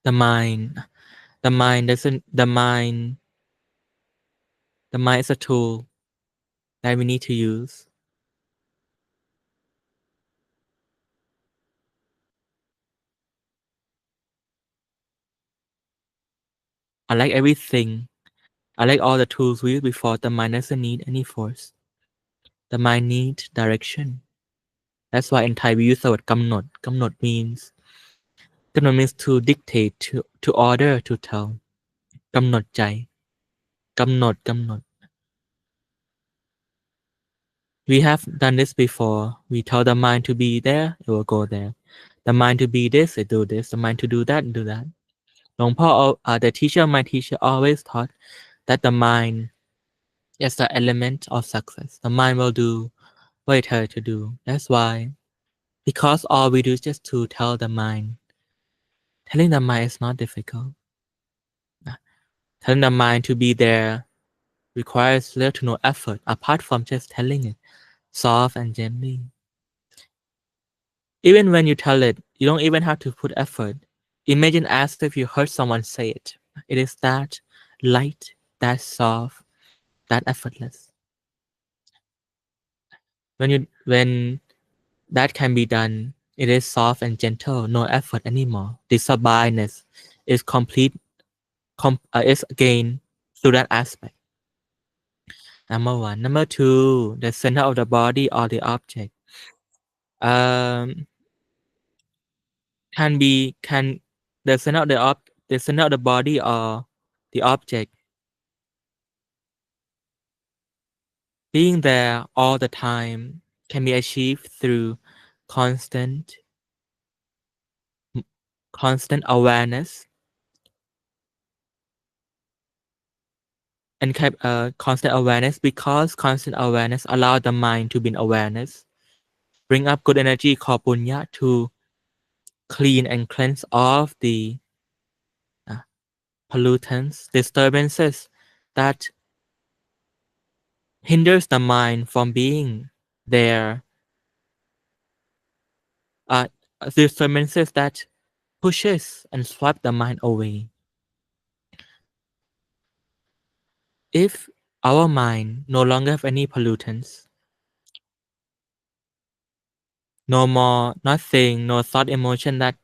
The mind doesn't. The mind is a tool that we need to use. Unlike everything, unlike all the tools we used before, the mind doesn't need any force. The mind needs direction. That's why in Thai we use the word กำหนด กำหนด means to dictate, to order, to tell. กำหนด ใจ กำหนด We have done this before. We tell the mind to be there, it will go there. The mind to be this, it do this. The mind to do that, do that. Long Paul, the teacher, my teacher, always taught that the mind is the element of success. The mind will do what it has to do. That's why, because all we do is just to tell the mind. Telling the mind is not difficult. Telling the mind to be there requires little to no effort, apart from just telling it, soft and gently. Even when you tell it, you don't even have to put effort. Imagine as if you heard someone say it. It is that light, that soft, that effortless. When that can be done, it is soft and gentle, no effort anymore. The sabainess is complete, is gained through that aspect. Number one. Number two, the center of the body or the object. Can the center of the body or the object being there all the time can be achieved through constant awareness and constant awareness, because constant awareness allows the mind to be in awareness, bring up good energy called punya to clean and cleanse off the pollutants, disturbances that hinders the mind from being there, disturbances that pushes and swipe the mind away. If our mind no longer have any pollutants, no more nothing, no thought, emotion that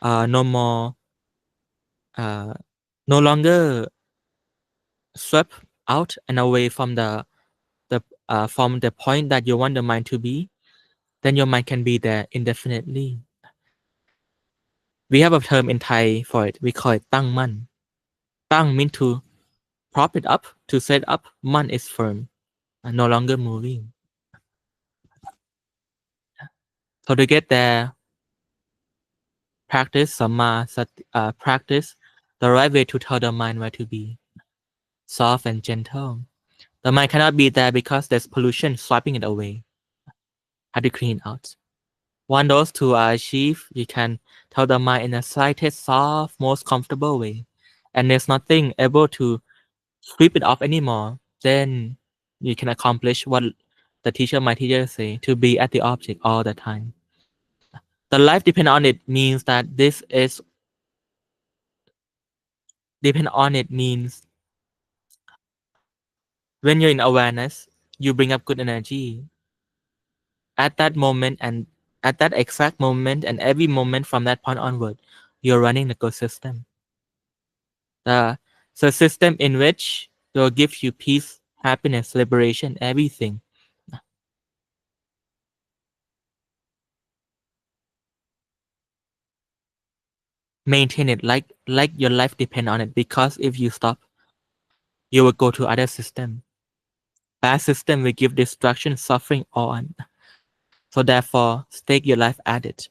no more, no longer swept out and away from the point that you want the mind to be, then your mind can be there indefinitely. We have a term in Thai for it. We call it ตั้งมั่น ตั้ง mean to prop it up, to set up. มั่น is firm, no longer moving. So to get there, practice samma sati, practice the right way to tell the mind where to be, soft and gentle. The mind cannot be there because there's pollution swiping it away. Have to clean out. Once those two are achieved, you can tell the mind in the slightest, soft, most comfortable way, and there's nothing able to sweep it off anymore. Then you can accomplish what the teacher, my teacher, say, to be at the object all the time. The life depend on it means that this is depend on it means when you're in awareness, you bring up good energy. At that moment and at that exact moment and every moment from that point onward, you're running the good system. The system in which will give you peace, happiness, liberation, everything. Maintain it like your life depend on it, because if you stop, you will go to other system. Bad system will give destruction, suffering on. So therefore, stake your life at it.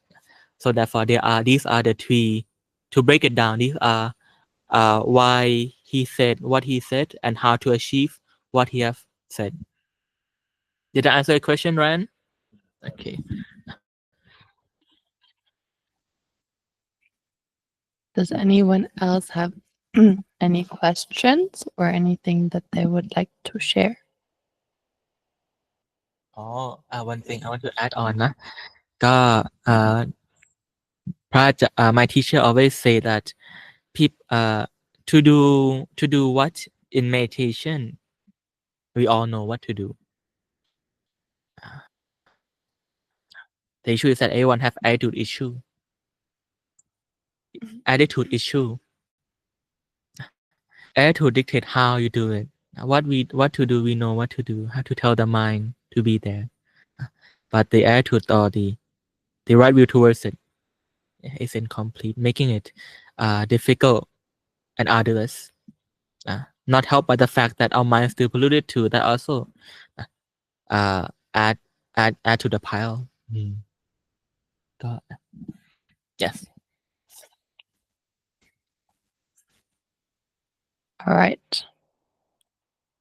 So therefore, these are the three. To break it down, these are why he said what he said and how to achieve what he have said. Did I answer your question, Ryan? Okay. Does anyone else have any questions or anything that they would like to share? One thing I want to add on นะ ก็พระอาจารย์ my teacher always say that to do what in meditation, we all know what to do. The issue is that everyone have attitude issue. attitude dictate how you do it. What to do, we know what to do, how to tell the mind to be there. But the attitude or the right view towards it is incomplete, making it difficult and arduous. Not helped by the fact that our mind is still polluted too. That also add to the pile. God. Yes. All right.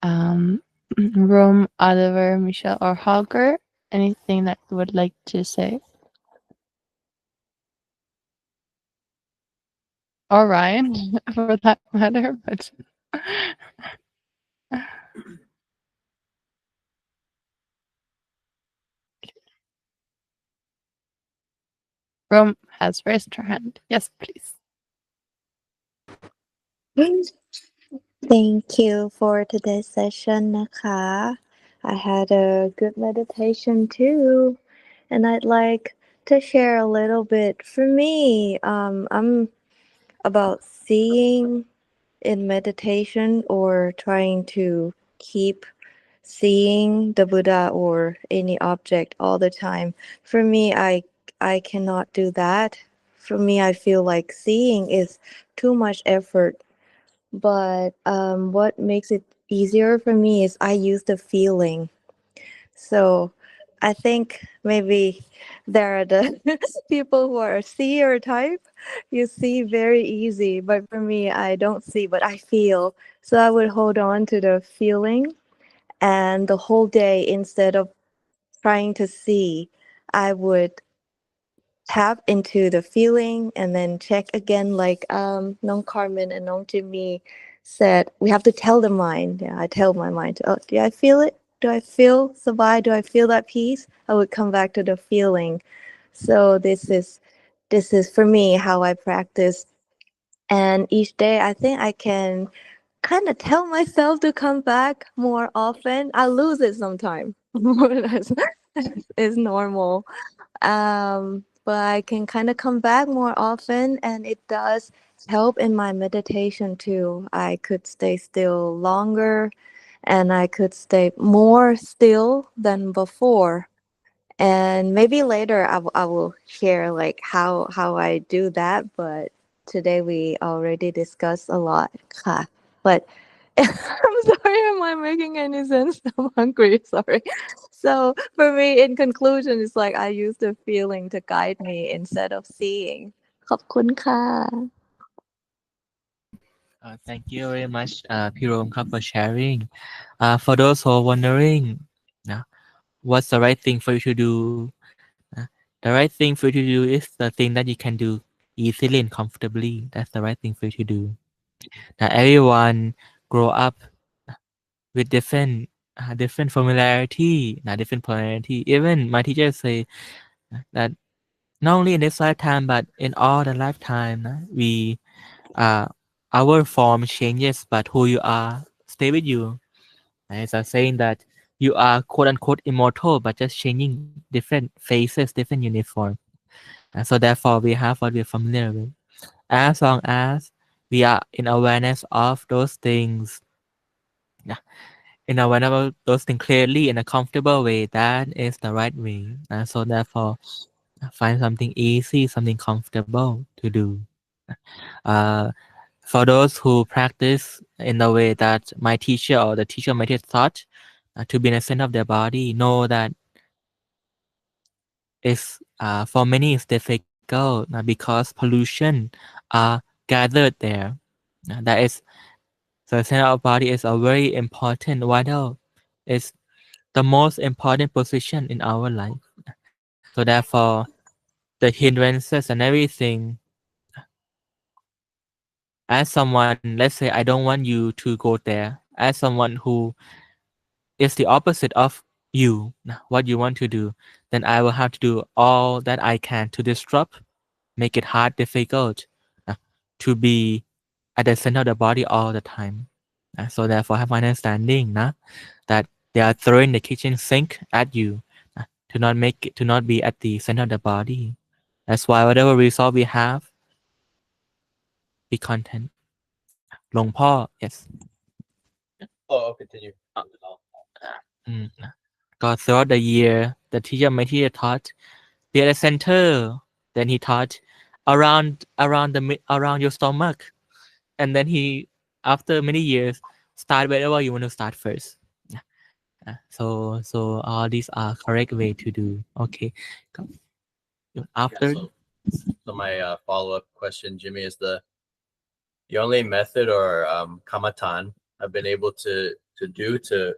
Rome, Oliver, Michelle, or Holger, anything that you would like to say? Or Ryan, for that matter, but Rome has raised her hand. Yes, please. Thank you for today's session, Naka. I had a good meditation too, and I'd like to share a little bit. For me, I'm about seeing in meditation or trying to keep seeing the Buddha or any object all the time. For me, I cannot do that. For me, I feel like seeing is too much effort. But what makes it easier for me is I use the feeling. So I think maybe there are the people who are a seer type. You see very easy, but for me, I don't see, but I feel. So I would hold on to the feeling, and the whole day, instead of trying to see, I would tap into the feeling and then check again, like Nong Carmen and Nong Jimmy said, we have to tell the mind. Yeah, I tell my mind, oh, do I feel it? Do I feel Sabai? Do I feel that peace? I would come back to the feeling. So this is for me how I practice. And each day I think I can kind of tell myself to come back more often. I lose it sometimes. It's normal. But I can kind of come back more often, and it does help in my meditation too. I could stay still longer, and I could stay more still than before. And maybe later I will share like how I do that, but today we already discussed a lot.ค่ะ. But I'm sorry, am I making any sense? I'm hungry, sorry. So for me, in conclusion, it's like I use the feeling to guide me instead of seeing. ขอบคุณค่ะ Thank you very much, Pirom, for sharing. For those who are wondering, what's the right thing for you to do? The right thing for you to do is the thing that you can do easily and comfortably. That's the right thing for you to do. Now, everyone grow up with different familiarity, different polarity. Even my teachers say that not only in this lifetime, but in all the lifetime, we our form changes, but who you are stay with you. It's a saying that you are quote unquote immortal, but just changing different faces, different uniform. So therefore, we have what we're familiar with. As long as we are in awareness of those things, in awareness of those things clearly in a comfortable way, that is the right way. So therefore, find something easy, something comfortable to do. For those who practice in the way that my teacher or the teacher might have taught, to be in the center of their body, know that it's for many it's difficult because pollution are gathered there. That is, so the center of body is a very important, vital. It's the most important position in our life. So therefore, the hindrances and everything. As someone, let's say I don't want you to go there. As someone who is the opposite of you, what you want to do, then I will have to do all that I can to disrupt, make it hard, difficult to be at the center of the body all the time. So therefore, have understanding that they are throwing the kitchen sink at you to not make it, to not be at the center of the body. That's why whatever result we have, be content. Long Po, yes. Oh, I'll continue. God, throughout the year, my teacher taught be at the center. Then he taught around your stomach, and then he, after many years, start wherever you want to start first. So all these are correct way to do. Okay. After. So my follow-up question, Jimmy, is the only method or kamatan I've been able to do to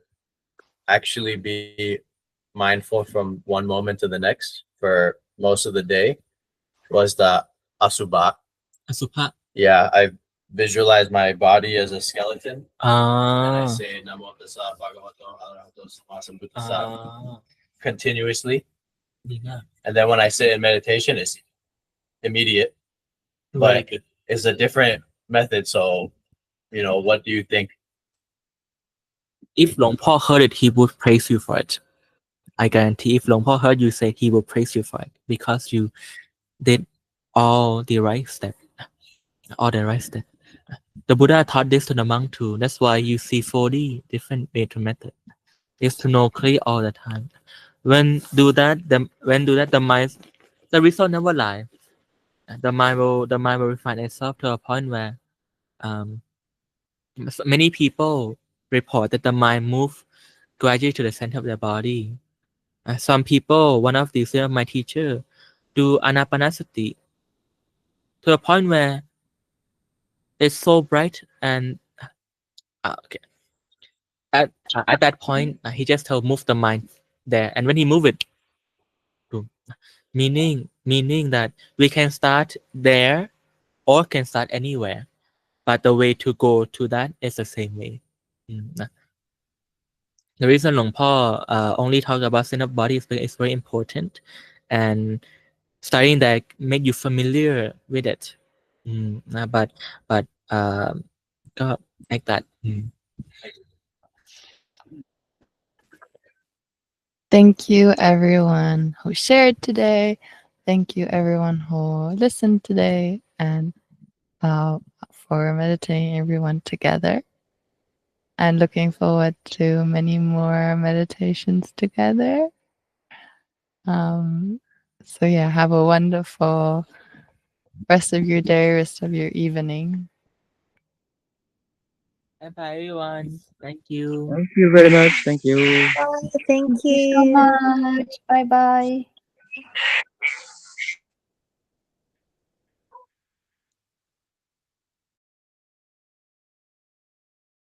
actually be mindful from one moment to the next for most of the day was the asubha. Asubha. Yeah, I visualize my body as a skeleton. And I Ah. say Namo Tassa Bhagavato Arahato Samma Sambuddhassa continuously. Yeah. And then when I sit in meditation, it's immediate, but it's a different method. So, what do you think? If Long Po heard it, he would praise you for it. I guarantee if Long Po heard you say, he will praise you for it because you did all the right step. All the right step. The Buddha taught this to the monk too. That's why you see 40 different meditation methods. Is to know clear all the time. When do that, the mind, the result never lie. The mind will refine itself to a point where many people report that the mind move gradually to the center of their body. Some people, one of these, my teacher, do anapanasati to a point where it's so bright and okay. At that point, he just tell move the mind there, and when he move it, boom. Meaning that we can start there or can start anywhere, but the way to go to that is the same way. The reason Long Po only talk about center of body is very important, and studying that make you familiar with it. Butก็ like that. Thank you, everyone who shared today. Thank you, everyone who listened today, and for meditating everyone together. And looking forward to many more meditations together. So yeah, have a wonderful rest of your day, rest of your evening. Bye everyone. Thank you. Thank you very much. Thank you. Thank Thank you so you. much. Bye bye.